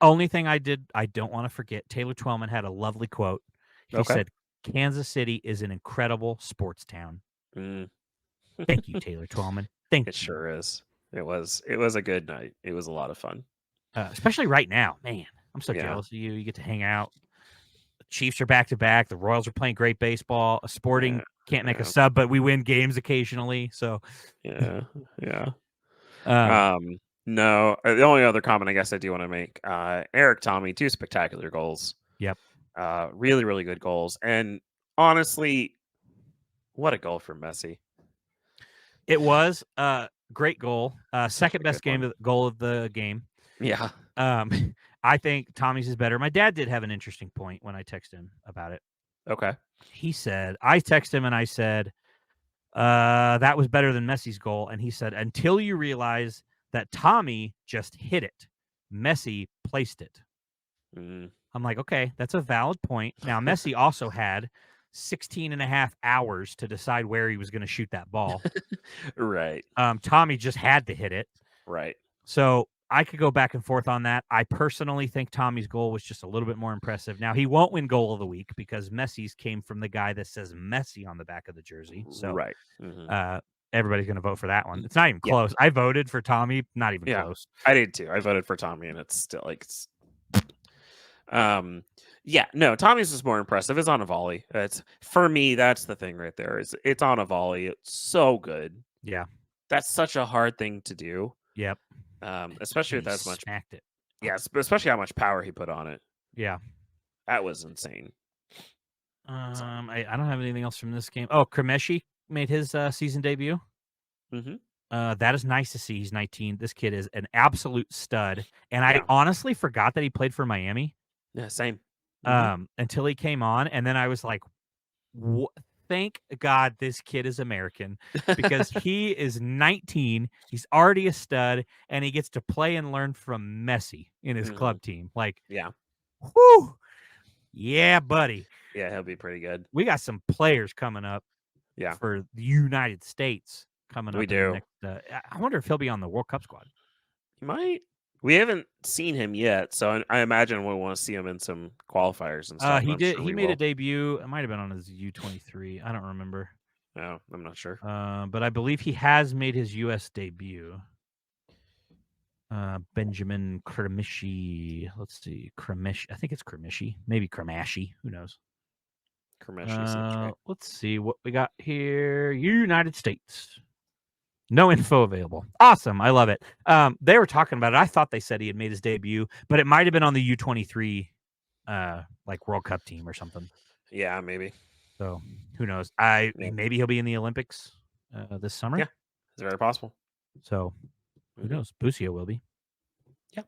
S1: Only thing I don't want to forget, Taylor Twellman had a lovely quote. He said, Kansas City is an incredible sports town. Thank you, Taylor Twellman. Thank you.
S2: It sure is. It was a good night. It was a lot of fun.
S1: Especially right now. Man, I'm so jealous of you. You get to hang out. The Chiefs are back-to-back. The Royals are playing great baseball. Sporting can't make a sub, but we win games occasionally. So
S2: yeah. No, the only other comment I guess I do want to make, Erik Thommy, 2 spectacular goals.
S1: Yep.
S2: Really, really good goals. And honestly, what a goal for Messi.
S1: It was a great goal. Second best goal of the game.
S2: Yeah.
S1: I think Tommy's is better. My dad did have an interesting point when I texted him about it.
S2: Okay.
S1: He said, I texted him and I said, that was better than Messi's goal. And he said, until you realize that Thommy just hit it, Messi placed it. I'm like, okay, that's a valid point. Now, Messi also had 16 and a half hours to decide where he was going to shoot that ball.
S2: Right.
S1: Thommy just had to hit it.
S2: Right.
S1: So I could go back and forth on that. I personally think Tommy's goal was just a little bit more impressive. Now, he won't win goal of the week because Messi's came from the guy that says Messi on the back of the jersey. So everybody's going to vote for that one. It's not even close. I voted for Thommy. Not even close.
S2: I did too. I voted for Thommy, and it's still like no, Tommy's is more impressive. It's on a volley. It's, for me, that's the thing right there. It's on a volley. It's so good.
S1: Yeah.
S2: That's such a hard thing to do.
S1: Yep.
S2: Especially with that much.
S1: Smacked it.
S2: Yeah, especially how much power he put on it.
S1: Yeah.
S2: That was insane.
S1: I don't have anything else from this game. Oh, Kremeshi made his season debut. That is nice to see. He's 19. This kid is an absolute stud. And I honestly forgot that he played for Miami.
S2: Yeah, same.
S1: Until he came on. And then I was like, thank God this kid is American, because he is 19. He's already a stud, and he gets to play and learn from Messi in his club team. Like, whoo, yeah, buddy.
S2: Yeah, he'll be pretty good.
S1: We got some players coming up for the United States coming up.
S2: We do.
S1: I wonder if he'll be on the World Cup squad.
S2: He might. We haven't seen him yet, so I imagine we'll want to see him in some qualifiers and stuff.
S1: He did. He made a debut. It might have been on his U23. I don't remember.
S2: No, I'm not sure.
S1: But I believe he has made his U.S. debut. Benjamin Kremishi. Let's see. Kremishi. I think it's Kremishi. Maybe Kremashi. Who knows?
S2: Kremishi.
S1: Let's see what we got here. United States. No info available. Awesome. I love it. They were talking about it. I thought they said he had made his debut, but it might have been on the U23 like World Cup team or something.
S2: Yeah, maybe.
S1: So who knows?
S2: Yeah.
S1: Maybe he'll be in the Olympics this summer.
S2: Yeah, it's very possible.
S1: So who knows? Busio will be.
S2: Yeah.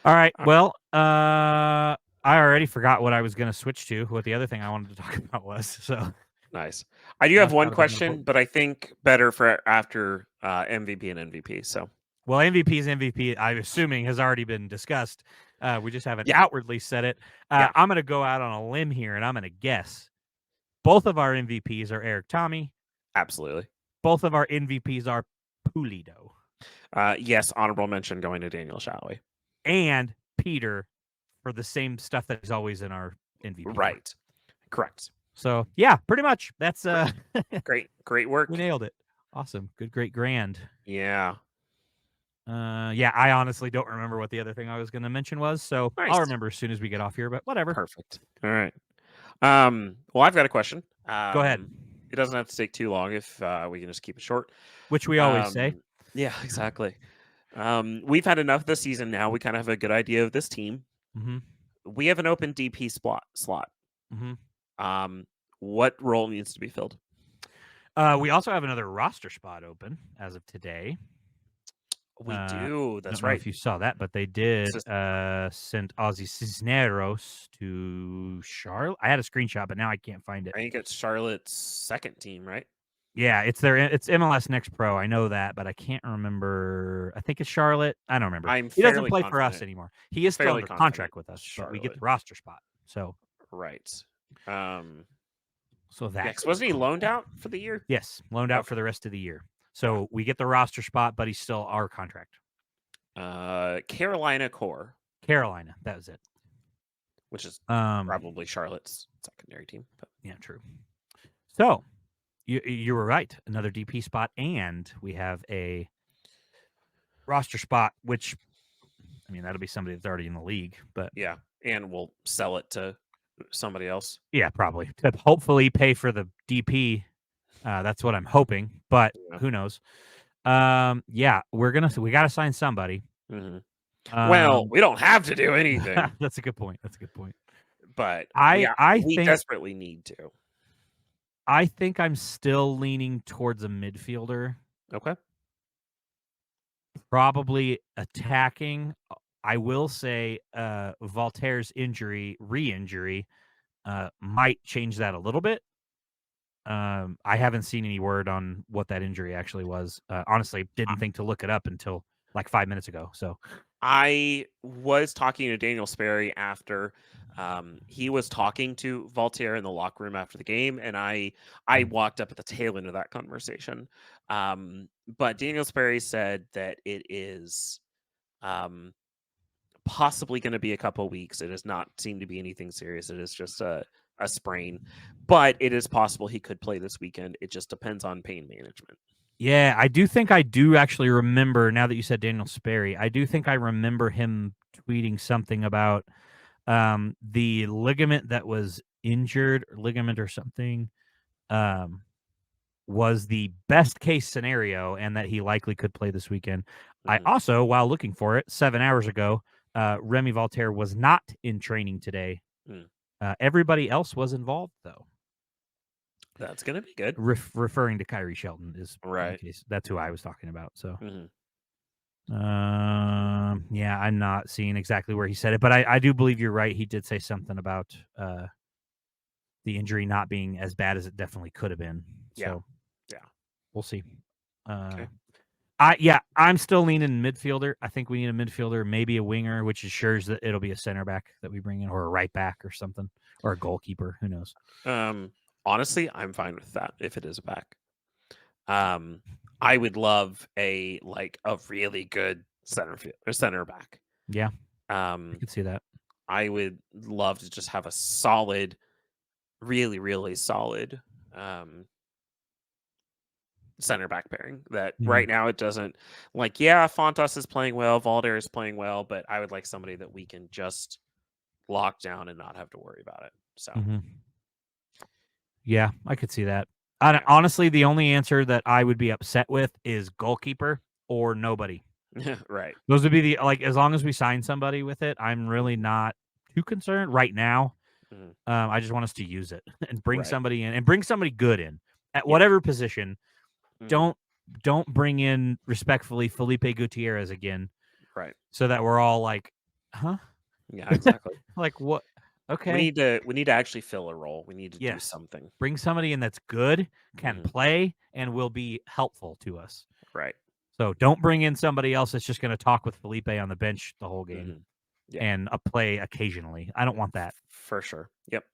S1: All right. Well, I already forgot what I was going to switch to. What the other thing I wanted to talk about was. So
S2: nice. I do have one question, but I think better for after MVP and MVP. So
S1: well, MVP's MVP, I'm assuming, has already been discussed. We just haven't
S2: yeah.
S1: outwardly said it. I'm going to go out on a limb here, and I'm going to guess both of our MVPs are Erik, Thommy.
S2: Absolutely.
S1: Both of our MVPs are Pulido.
S2: Yes, honorable mention going to Daniel Showie.
S1: And Peter for the same stuff that is always in our MVP.
S2: Right. Correct.
S1: So, yeah, pretty much. That's
S2: great work.
S1: We nailed it. Awesome. Good, great, grand.
S2: Yeah.
S1: Yeah, I honestly don't remember what the other thing I was going to mention was, so nice. I'll remember as soon as we get off here, but whatever.
S2: Perfect. All right. Well, I've got a question.
S1: Go ahead.
S2: It doesn't have to take too long if we can just keep it short.
S1: Which we always say.
S2: Yeah, exactly. We've had enough this season now. We kind of have a good idea of this team.
S1: Mm-hmm.
S2: We have an open DP slot.
S1: Mm-hmm.
S2: What role needs to be filled?
S1: We also have another roster spot open as of today.
S2: We do. That's
S1: I don't know
S2: right.
S1: if you saw that, but they did send Ozzy Cisneros to Charlotte. I had a screenshot, but now I can't find it.
S2: I think it's Charlotte's second team, right?
S1: Yeah, it's MLS Next Pro. I know that, but I can't remember. I think it's Charlotte. I don't remember. He doesn't play for us anymore. He is still under contract with us, but we get the roster spot. So
S2: right.
S1: So that
S2: wasn't he loaned out for the year?
S1: Yes, loaned out for the rest of the year. So we get the roster spot, but he's still our contract.
S2: Carolina core.
S1: Carolina, that was it.
S2: Which is probably Charlotte's secondary team. But.
S1: Yeah, true. So you were right. Another DP spot, and we have a roster spot, which, I mean, that'll be somebody that's already in the league. But
S2: yeah, and we'll sell it to somebody else.
S1: Yeah, probably. To hopefully pay for the DP. That's what I'm hoping, but who knows? Yeah, we got to sign somebody.
S2: Mm-hmm. Well, we don't have to do anything.
S1: That's a good point.
S2: But we desperately need to.
S1: I think I'm still leaning towards a midfielder.
S2: Okay.
S1: Probably attacking. I will say Voltaire's re-injury might change that a little bit. I haven't seen any word on what that injury actually was. Honestly, didn't think to look it up until like 5 minutes ago. So
S2: I was talking to Daniel Sperry after he was talking to Voltaire in the locker room after the game, and I walked up at the tail end of that conversation. But Daniel Sperry said that it is possibly going to be a couple of weeks. It does not seem to be anything serious. It is just a sprain, but it is possible he could play this weekend. It just depends on pain management.
S1: Yeah, I do actually remember, now that you said Daniel Sperry, I do think I remember him tweeting something about the ligament that was injured, ligament or something, was the best case scenario and that he likely could play this weekend. Mm-hmm. I also, while looking for it 7 hours ago, Remy Voltaire was not in training today. Everybody else was involved, though.
S2: That's going to be good.
S1: Referring to Kyrie Shelton is
S2: right.
S1: That's who I was talking about. So,
S2: mm-hmm.
S1: Yeah, I'm not seeing exactly where he said it, but I do believe you're right. He did say something about the injury not being as bad as it definitely could have been. So,
S2: yeah,
S1: we'll see.
S2: Okay.
S1: I'm still leaning midfielder. I think we need a midfielder, maybe a winger, which assures that it'll be a center back that we bring in, or a right back or something, or a goalkeeper. Who knows?
S2: Honestly, I'm fine with that if it is a back. I would love a really good center back.
S1: Yeah. I could see that.
S2: I would love to just have a solid, really, really solid center back pairing that right now it doesn't Fontas is playing well, Valder is playing well, but I would like somebody that we can just lock down and not have to worry about it. So
S1: yeah, I could see that. Honestly, the only answer that I would be upset with is goalkeeper or nobody.
S2: Right.
S1: Those would be as long as we sign somebody with it, I'm really not too concerned right now.
S2: Mhm.
S1: I just want us to use it and bring
S2: Right.
S1: somebody in and bring somebody good in at
S2: Yeah.
S1: whatever position.
S2: Mhm.
S1: Don't bring in respectfully Felipe Gutierrez again,
S2: Right.
S1: so that we're all like, huh?
S2: Yeah, exactly.
S1: Like what?
S2: We
S1: Okay,
S2: need to we need to actually fill a role. We need to do
S1: yes.
S2: something.
S1: Bring somebody in that's good, can
S2: Mhm.
S1: play, and will be helpful to us.
S2: Right.
S1: So don't bring in somebody else that's just going to talk with Felipe on the bench the whole game
S2: Mhm. Yeah.
S1: and a play occasionally. I don't want that.
S2: For sure. Yep.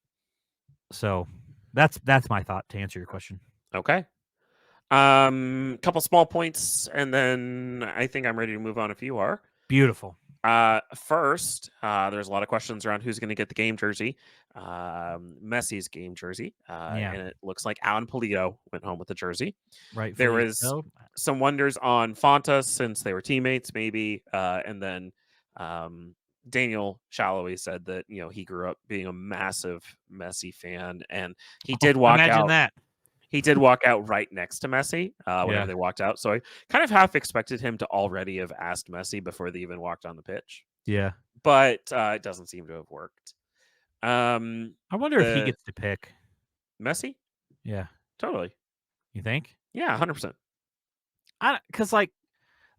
S1: So that's my thought to answer your question.
S2: Okay. Couple small points, and then I think I'm ready to move on if you are.
S1: Beautiful.
S2: First, there's a lot of questions around who's going to get the game jersey, Messi's game jersey,
S1: Yeah.
S2: and it looks like Alan Polito went home with the jersey. There
S1: Rightfully
S2: was
S1: so.
S2: some wonders on Fontas since they were teammates, maybe, and then um, Daniel Shallowy said that he grew up being a massive Messi fan, and he
S1: Oh,
S2: did walk
S1: imagine
S2: out.
S1: that.
S2: He did walk out right next to Messi whenever
S1: Yeah.
S2: they walked out. So I kind of half expected him to already have asked Messi before they even walked on the pitch,
S1: Yeah.
S2: but it doesn't seem to have worked.
S1: I wonder if he
S2: The
S1: gets to pick.
S2: Messi,
S1: Yeah.
S2: totally,
S1: You think?
S2: yeah, 100%.
S1: Because like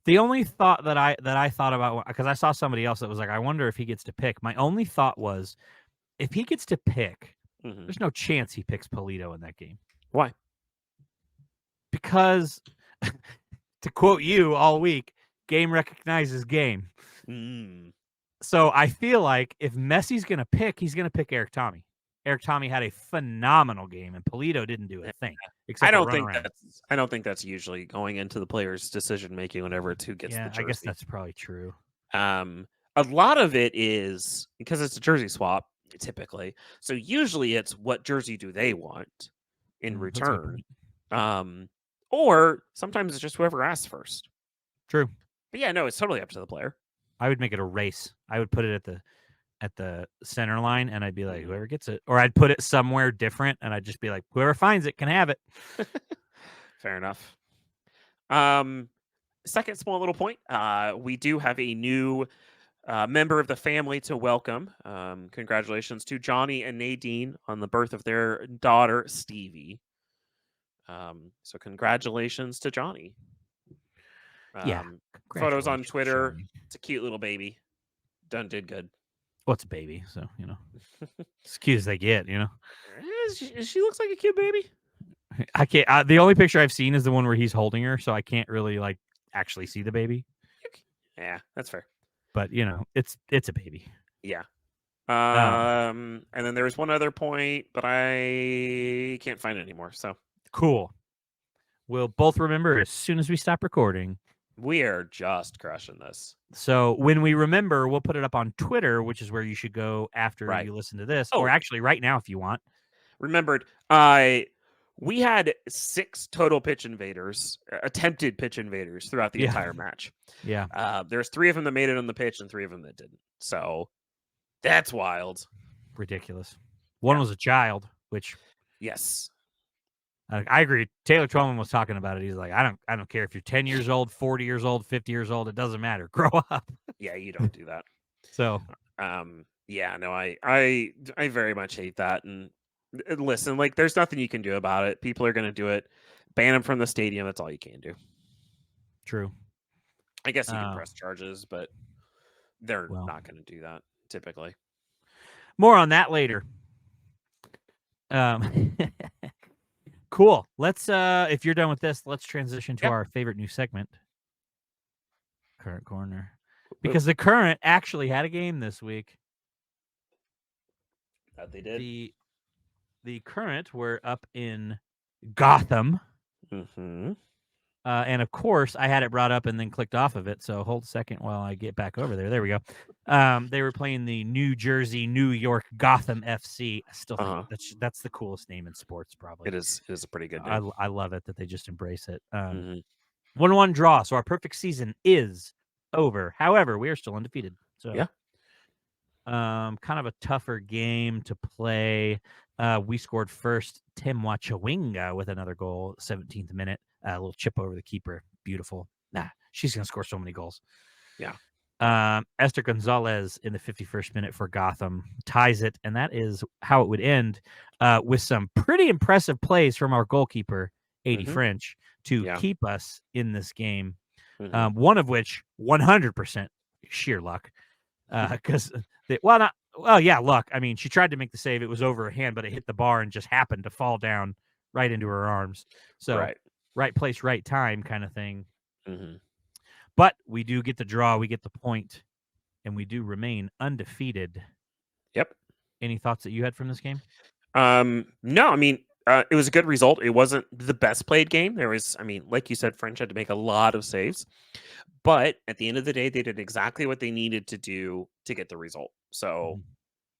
S1: the only thought that I thought about, because I saw somebody else that was like, I wonder if he gets to pick. My only thought was, if he gets to pick,
S2: Hmm.
S1: there's no chance he picks Polito in that game.
S2: Why?
S1: Because to quote you all week, game recognizes game.
S2: Mm.
S1: So I feel like if Messi's going to pick, he's going to pick Erik Thommy. Erik Thommy had a phenomenal game, and Polito didn't do a thing
S2: I
S1: except for
S2: don't
S1: run
S2: think
S1: around.
S2: that's usually going into the player's decision making whenever it's who gets the
S1: Yeah, I guess
S2: jersey.
S1: that's probably true.
S2: A lot of it is because it's a jersey swap typically. So usually it's what jersey do they want in
S1: That's a good
S2: return.
S1: point.
S2: Or sometimes it's just whoever asks first.
S1: True.
S2: But yeah, no, it's totally up to the player.
S1: I would make it a race. I would put it at the center line, and I'd be like,
S2: Mhm.
S1: whoever gets it, or I'd put it somewhere different, and I'd just be like, whoever finds it can have it.
S2: Fair enough. Um, Second small little point. We do have a new member of the family to welcome. Congratulations to Johnny and Nadine on the birth of their daughter, Stevie. So congratulations to Johnny.
S1: Yeah.
S2: Photos on
S1: Congratulations,
S2: Twitter.
S1: Johnny.
S2: It's a cute little baby. Did good.
S1: What's a baby? So as cute as they get.
S2: She looks like a cute baby.
S1: I can't. The only picture I've seen is the one where he's holding her, so I can't really like actually see the baby.
S2: Yeah, that's fair.
S1: But it's a baby.
S2: Yeah.
S1: Um,
S2: And then there was one other point, but I can't find it anymore. So
S1: cool. We'll both remember as soon as we stop recording.
S2: we are just crushing this.
S1: So when we remember, we'll put it up on Twitter, which is where you should go after
S2: Right.
S1: you listen to this,
S2: Oh,
S1: or actually right now if you want.
S2: remembered. We had 6 total pitch invaders, attempted pitch invaders throughout the
S1: Yeah.
S2: entire match.
S1: Yeah.
S2: There's 3 of them that made it on the pitch and 3 of them that didn't. So that's wild.
S1: Ridiculous. One
S2: Yeah.
S1: was a child, which
S2: Yes.
S1: I agree. Taylor Twellman was talking about it. He's like, I don't care if you're 10 years old, 40 years old, 50 years old. It doesn't matter. Grow up.
S2: Yeah, you don't do that.
S1: So
S2: Yeah, no, I very much hate that. And listen, like, there's nothing you can do about it. People are going to do it. Ban them from the stadium. That's all you can do.
S1: true.
S2: I guess you can press charges, but they're
S1: Well.
S2: not going to do that typically.
S1: More on that later. Cool. Let's if you're done with this, let's transition to our favorite new segment. Current Corner. Because the Current actually had a game this week.
S2: That they did.
S1: The Current were up in Gotham.
S2: Mm-hmm.
S1: And of course, I had it brought up and then clicked off of it. So hold a second while I get back over there. There we go. They were playing the New Jersey, New York, Gotham FC. I still think that's the coolest name in sports, probably.
S2: It is a pretty good name.
S1: I love it that they just embrace it.
S2: 1-1
S1: draw. So our perfect season is over. However, we are still undefeated. So
S2: yeah.
S1: Kind of a tougher game to play. We scored first. Tim Wachawinga with another goal, 17th minute. A little chip over the keeper. Beautiful. She's going to score so many goals.
S2: Yeah.
S1: Esther Gonzalez in the 51st minute for Gotham ties it, and that is how it would end, with some pretty impressive plays from our goalkeeper, 80
S2: Mm-hmm.
S1: French, to
S2: Yeah.
S1: keep us in this game.
S2: Mm-hmm.
S1: One of which 100% sheer luck, because luck. I mean, she tried to make the save; it was over her hand, but it hit the bar and just happened to fall down right into her arms. So,
S2: Right.
S1: right place, right time, kind of thing.
S2: Mm-hmm.
S1: But we do get the draw, we get the point, and we do remain undefeated.
S2: Yep.
S1: Any thoughts that you had from this game?
S2: No, I mean, it was a good result. It wasn't the best played game. There was, I mean, like you said, French had to make a lot of saves, but at the end of the day, they did exactly what they needed to do to get the result. So
S1: Mhm.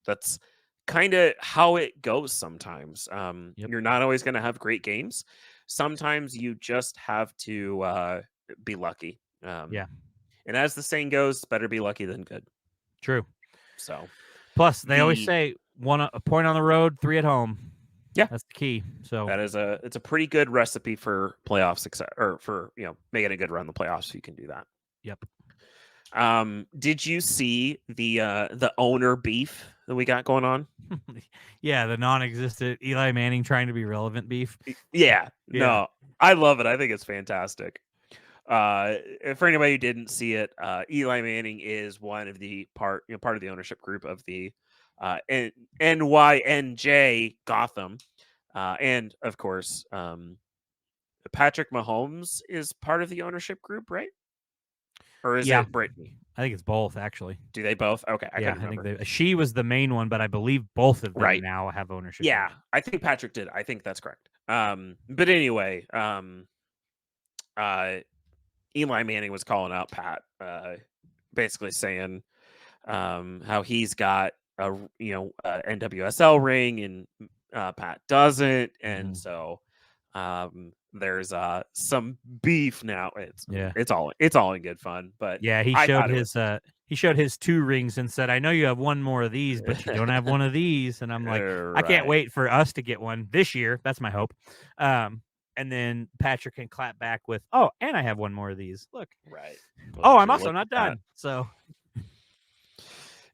S2: that's kind of how it goes sometimes.
S1: Yep.
S2: You're not always going to have great games. Sometimes you just have to be lucky.
S1: Yeah.
S2: And as the saying goes, better be lucky than good.
S1: True.
S2: So
S1: Plus, they always
S2: the
S1: say a point on the road, 3 at home.
S2: yeah,
S1: That's the key. So
S2: that is it's a pretty good recipe for playoff success, or for making a good run in the playoffs. You can do that.
S1: yep.
S2: Did you see the owner beef that we got going on?
S1: Yeah, the non-existent Eli Manning trying to be relevant beef.
S2: Yeah,
S1: Yeah.
S2: no, I love it. I think it's fantastic. For anybody who didn't see it, Eli Manning is one of the part of the ownership group of the NYNJ Gotham, and of course, Patrick Mahomes is part of the ownership group, right? Or is
S1: Yeah.
S2: it Brittany?
S1: I think it's both, actually.
S2: Do they both? Okay, I
S1: Yeah,
S2: couldn't
S1: I think
S2: remember.
S1: she was the main one, but I believe both of them
S2: Right.
S1: now have ownership
S2: Yeah,
S1: groups.
S2: I think Patrick did. I think that's correct. But anyway, uh, Eli Manning was calling out Pat, basically saying how he's got a NWSL ring and Pat doesn't, and
S1: Mhm.
S2: so there's some beef now.
S1: Yeah.
S2: It's all in good fun, but
S1: Yeah,
S2: I thought it was
S1: he showed his 2 rings and said, "I know you have one more of these, but you don't have one of these." And I'm like, "I can't
S2: right,
S1: wait for us to get one this year." That's my hope. And then Patrick can clap back with, "Oh, and I have one more of these. Look.
S2: right.
S1: Oh,
S2: Would
S1: I'm
S2: you
S1: also
S2: look
S1: not
S2: at that?
S1: done." So,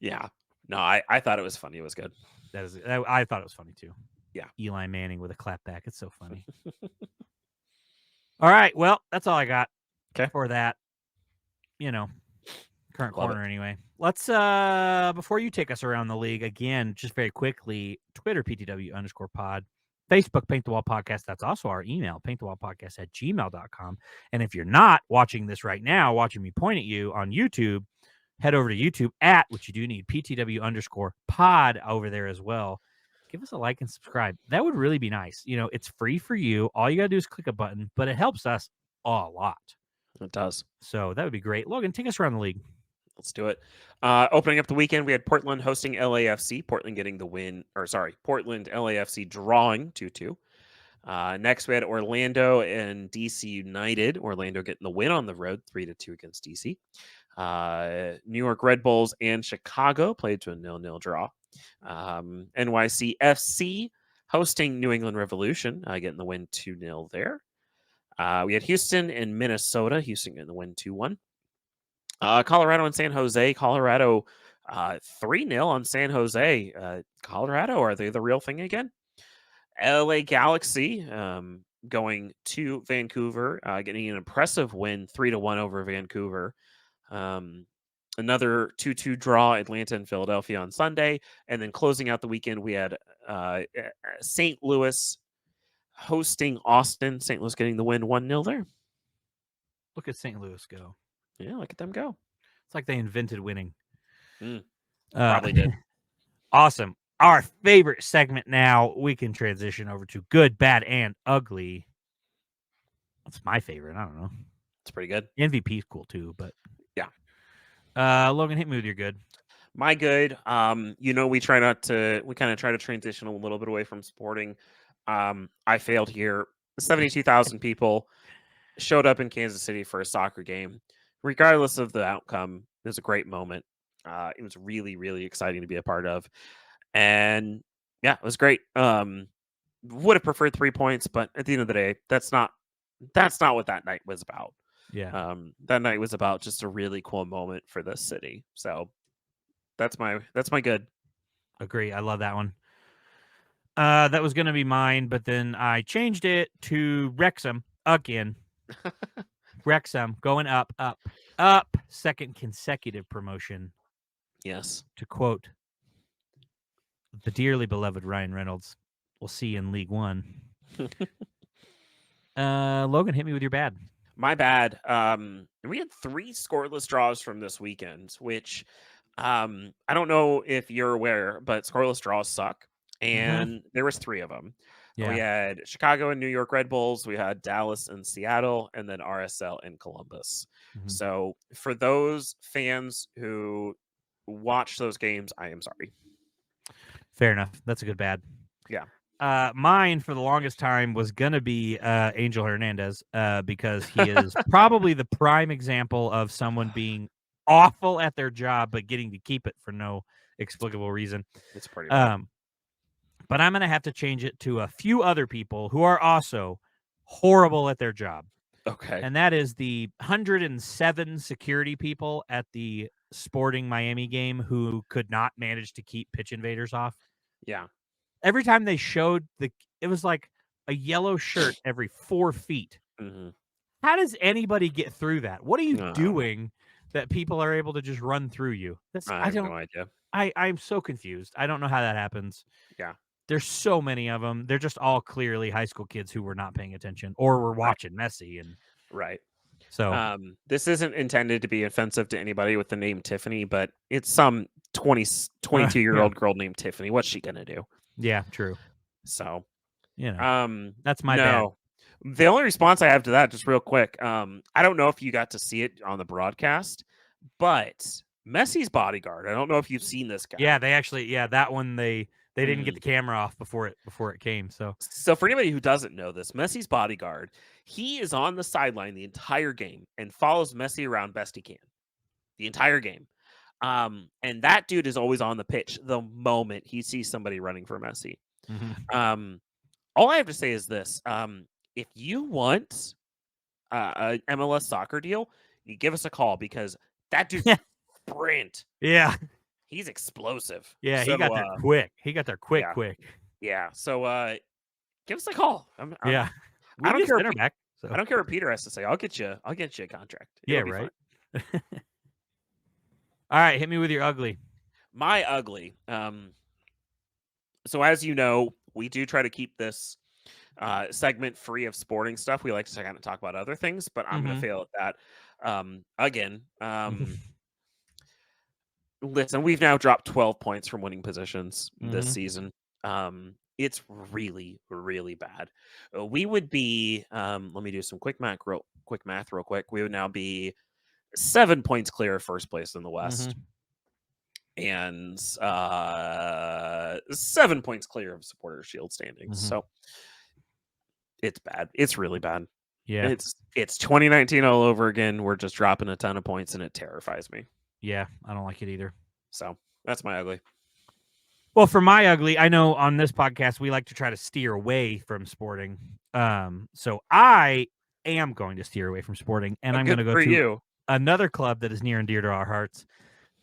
S2: Yeah, no, I thought it was funny. It was good.
S1: I thought it was funny too.
S2: Yeah.
S1: Eli Manning with a clap back. It's so funny. All right, well, that's all I got
S2: Okay,
S1: for that, you know, current
S2: love it.
S1: corner anyway. Let's before you take us around the league again, just very quickly, Twitter PTW_pod, Facebook Paint the Wall Podcast. That's also our email, paintthewallpodcast@gmail.com. And if you're not watching this right now, watching me point at you on YouTube, head over to YouTube which you do need, PTW_pod over there as well. Give us a like and subscribe. That would really be nice. It's free for you. All you gotta do is click a button, but it helps us a lot.
S2: It does.
S1: So that would be great. Logan, take us around the league.
S2: Let's do it. Opening up the weekend, we had Portland hosting LAFC. Portland getting the win, or sorry, Portland LAFC drawing 2-2. Next, we had Orlando and DC United. Orlando getting the win on the road 3-2 against DC. New York Red Bulls and Chicago played to a 0-0 draw. NYCFC hosting New England Revolution, getting the win 2-0 there. We had Houston and Minnesota. Houston getting the win 2-1. Colorado and San Jose. Colorado 3-0 on San Jose. Colorado, are they the real thing again? LA Galaxy going to Vancouver, getting an impressive win 3-1 over Vancouver. Another 2-2 draw, Atlanta and Philadelphia on Sunday. And then closing out the weekend, we had St. Louis hosting Austin. St. Louis getting the win 1-0 there.
S1: Look at St. Louis go.
S2: Yeah, look at them go.
S1: It's like they invented winning.
S2: Probably did.
S1: Awesome. Our favorite segment now, we can transition over to good, bad, and ugly. That's my favorite. I don't know.
S2: It's pretty good.
S1: MVP is cool too, but
S2: yeah.
S1: Logan, hit me with your good.
S2: My good. We kind of try to transition a little bit away from sporting. I failed here. 72,000 people showed up in Kansas City for a soccer game. Regardless of the outcome, it was a great moment. It was really, really exciting to be a part of. And yeah, it was great. Would have preferred 3 points, but at the end of the day, that's not what that night was about.
S1: Yeah.
S2: That night was about just a really cool moment for this city. So that's my good.
S1: Agree. I love that one. That was going to be mine, but then I changed it to Wrexham again. Wrexham going up, up, up. Second consecutive promotion.
S2: Yes.
S1: To quote the dearly beloved Ryan Reynolds, we'll see you in League One. Logan, hit me with your bad.
S2: My bad. We had 3 scoreless draws from this weekend, which I don't know if you're aware, but scoreless draws suck. And there was 3 of them. We
S1: Yeah.
S2: had Chicago and New York Red Bulls, we had Dallas and Seattle, and then RSL and Columbus.
S1: Mhm.
S2: So for those fans who watch those games, I am sorry.
S1: Fair enough. That's a good bad.
S2: Yeah.
S1: Mine for the longest time was gonna be Angel Hernandez because he is probably the prime example of someone being awful at their job but getting to keep it for no explicable reason.
S2: It's pretty bad.
S1: But I'm gonna have to change it to a few other people who are also horrible at their job.
S2: Okay.
S1: And that is the 107 security people at the Sporting Miami game who could not manage to keep pitch invaders off.
S2: Yeah.
S1: Every time they showed it was like a yellow shirt every 4 feet.
S2: Mm-hmm.
S1: How does anybody get through that? What are you
S2: I don't know.
S1: doing that people are able to just run through you?
S2: I have no idea.
S1: I'm so confused. I don't know how that happens.
S2: Yeah.
S1: There's so many of them. They're just all clearly high school kids who were not paying attention or were watching Messi. And
S2: Right.
S1: so
S2: This isn't intended to be offensive to anybody with the name Tiffany, but it's some 22-year-old girl named Tiffany. What's she gonna do?
S1: Yeah, true.
S2: So,
S1: that's my bad.
S2: no. The only response I have to that, just real quick, I don't know if you got to see it on the broadcast, but Messi's bodyguard. I don't know if you've seen this guy.
S1: Yeah, they actually, that one they didn't get the camera off before it came. So
S2: for anybody who doesn't know this, Messi's bodyguard, he is on the sideline the entire game and follows Messi around best he can. The entire game. And that dude is always on the pitch the moment he sees somebody running for Messi. All I have to say is this. If you want a MLS soccer deal, you give us a call because that dude's sprint.
S1: Yeah.
S2: He's explosive.
S1: Yeah,
S2: so,
S1: he got there quick. Quick.
S2: Yeah. So give us a call.
S1: Yeah.
S2: I don't care.
S1: So.
S2: I don't care what Peter has to say. I'll get you a contract.
S1: It'll be right. All right, hit me with your ugly.
S2: My ugly. So as you know, we do try to keep this segment free of sporting stuff. We like to kind of talk about other things, but I'm going to fail at that again. Listen, we've now dropped 12 points from winning positions this season. It's really, really bad. We would be, let me do some quick math real quick. We would now be 7 points clear of first place in the West. And 7 points clear of Supporters Shield standings. So it's bad. It's really bad.
S1: Yeah.
S2: It's 2019 all over again. We're just dropping a ton of points and it terrifies me.
S1: Yeah, I don't like it either.
S2: So that's my ugly.
S1: Well, for my ugly, I know on this podcast we like to try to steer away from sporting. So I am going to steer away from sporting, and I'm going to go to another club that is near and dear to our hearts,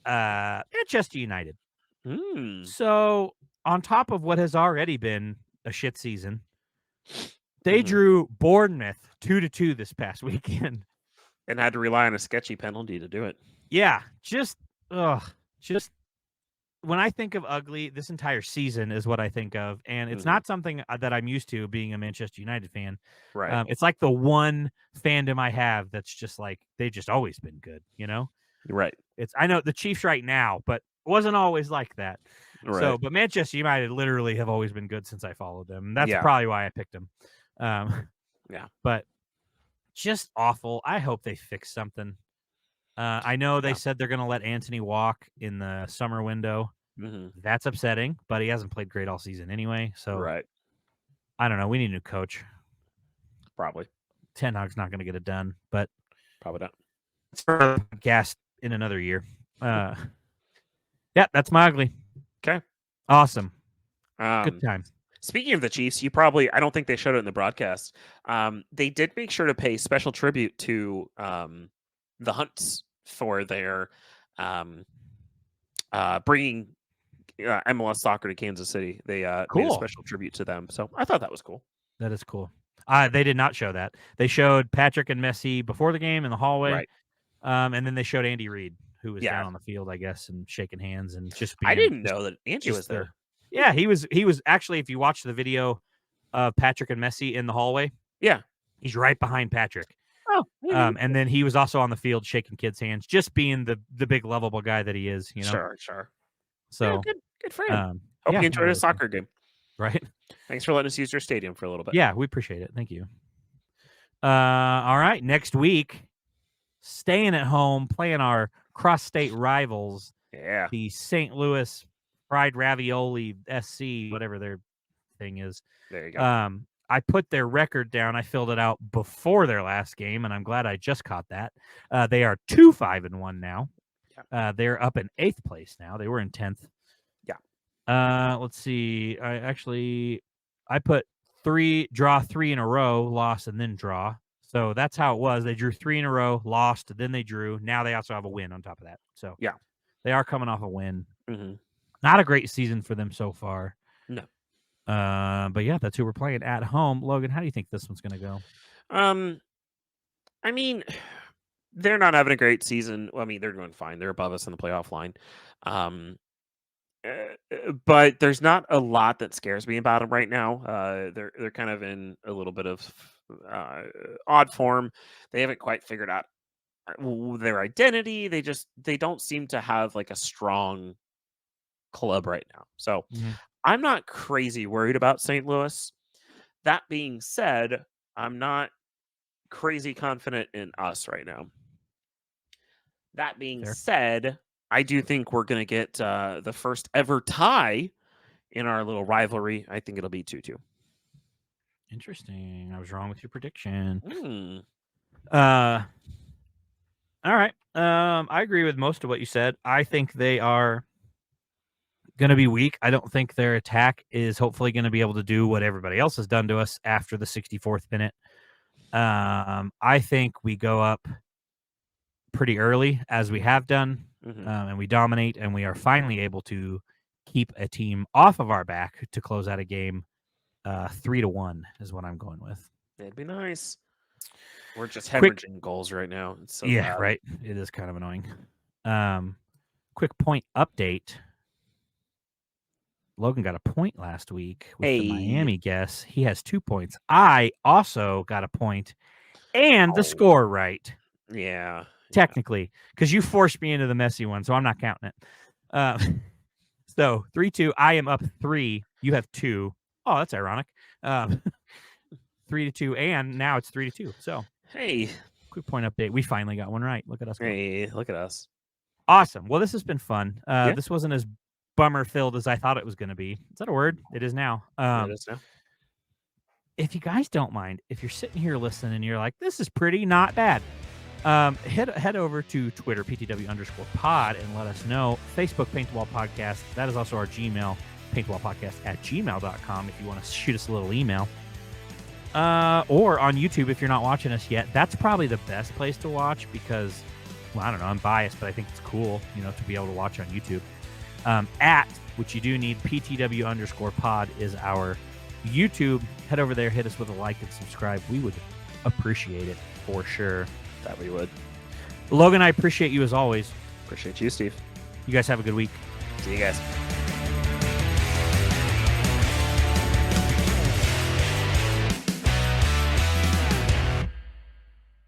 S1: Manchester United. So on top of what has already been a shit season, they drew Bournemouth 2-2 this past weekend.
S2: And had to rely on a sketchy penalty to do it.
S1: Yeah, just when I think of ugly, this entire season is what I think of. And it's not something that I'm used to being a Manchester United fan.
S2: Right.
S1: It's like the one fandom I have that's just like, they've just always been good, you know?
S2: Right.
S1: I know the Chiefs right now, but it wasn't always like that.
S2: Right.
S1: So, but Manchester United literally have always been good since I followed them. That's probably why I picked them. But just awful. I hope they fix something. I know they said they're going to let Anthony walk in the summer window. That's upsetting, but he hasn't played great all season anyway. So I don't know. We need a new coach.
S2: Probably.
S1: Ten Hag's not going to get it done, but
S2: probably not.
S1: It's for a podcast in another year. Yeah, that's my ugly.
S2: Okay.
S1: Awesome. Good time.
S2: Speaking of the Chiefs, I don't think they showed it in the broadcast. They did make sure to pay special tribute to the Hunts for their bringing MLS soccer to Kansas City. They made a
S1: Cool.
S2: special tribute to them. So I thought that was cool.
S1: That is cool. They did not show that. They showed Patrick and Messi before the game in the hallway.
S2: Right.
S1: And then they showed Andy Reid, who was
S2: Yeah.
S1: down on the field, I guess, and shaking hands and just being.
S2: I didn't know that Andy was there.
S1: Yeah, he was actually, if you watch the video of Patrick and Messi in the hallway,
S2: Yeah.
S1: he's right behind Patrick.
S2: Oh,
S1: and then he was also on the field shaking kids' hands, just being the big lovable guy that he is, you know.
S2: Sure.
S1: So
S2: yeah, good for him.
S1: yeah,
S2: Hope you enjoyed a soccer game.
S1: Right.
S2: Thanks for letting us use your stadium for a little bit.
S1: Yeah, we appreciate it. Thank you. All right, next week, staying at home, playing our cross-state rivals.
S2: Yeah.
S1: The St. Louis Fried Ravioli SC, whatever their thing is.
S2: There you go.
S1: I put their record down. I filled it out before their last game, and I'm glad I just caught that. They are 2-5-1 now.
S2: Yeah.
S1: They're up in 8th place now. They were in 10th.
S2: Yeah.
S1: Let's see. I put draw 3 in a row, loss, and then draw. So that's how it was. They drew 3 in a row, lost, then they drew. Now they also have a win on top of that. So
S2: yeah,
S1: they are coming off a win.
S2: Mm-hmm.
S1: Not a great season for them so far.
S2: No.
S1: But yeah, that's who we're playing at home. Logan, how do you think this one's going to go?
S2: I mean, they're not having a great season. Well, I mean, they're doing fine. They're above us in the playoff line. But there's not a lot that scares me about them right now. They're kind of in a little bit of odd form. They haven't quite figured out their identity. They don't seem to have like a strong club right now. So I'm not crazy worried about St. Louis. That being said, I'm not crazy confident in us right now. That being said, I do think we're going to get the first ever tie in our little rivalry. I think it'll be 2-2.
S1: Interesting. I was wrong with your prediction.
S2: Mm.
S1: All right. I agree with most of what you said. I think they are going to be weak. I don't think their attack is hopefully going to be able to do what everybody else has done to us after the 64th minute. I think we go up pretty early, as we have done, and we dominate, and we are finally able to keep a team off of our back to close out a game. 3-1 is what I'm going with.
S2: That'd be nice. We're just hemorrhaging goals right now. It's so bad.
S1: Right. It is kind of annoying. Quick point update. Logan got a point last week with the Miami guess. He has 2 points. I also got a point and the score right.
S2: Yeah.
S1: Technically, because you forced me into the Messi one, so I'm not counting it. So 3-2. I am up 3. You have 2. Oh, that's ironic. 3-2, and now it's 3-2. So
S2: hey,
S1: quick point update. We finally got one right. Look at us.
S2: Hey, look at us.
S1: Awesome. Well, this has been fun. This wasn't as bummer filled as I thought it was going to be. Is that a word? It is now.
S2: It is now.
S1: If you guys don't mind, if you're sitting here listening and you're like, this is pretty not bad, head over to Twitter, PTW_pod, and let us know. Facebook, Paint the Wall Podcast. That is also our Gmail, paintthewallpodcast@gmail.com, if you want to shoot us a little email. Or on YouTube, if you're not watching us yet. That's probably the best place to watch because, well, I don't know, I'm biased, but I think it's cool, to be able to watch on YouTube. Which you do need, PTW_pod is our YouTube. Head over there, hit us with a like and subscribe. We would appreciate it for sure.
S2: That we would.
S1: Logan, I appreciate you as always.
S2: Appreciate you, Steve.
S1: You guys have a good week.
S2: See you guys.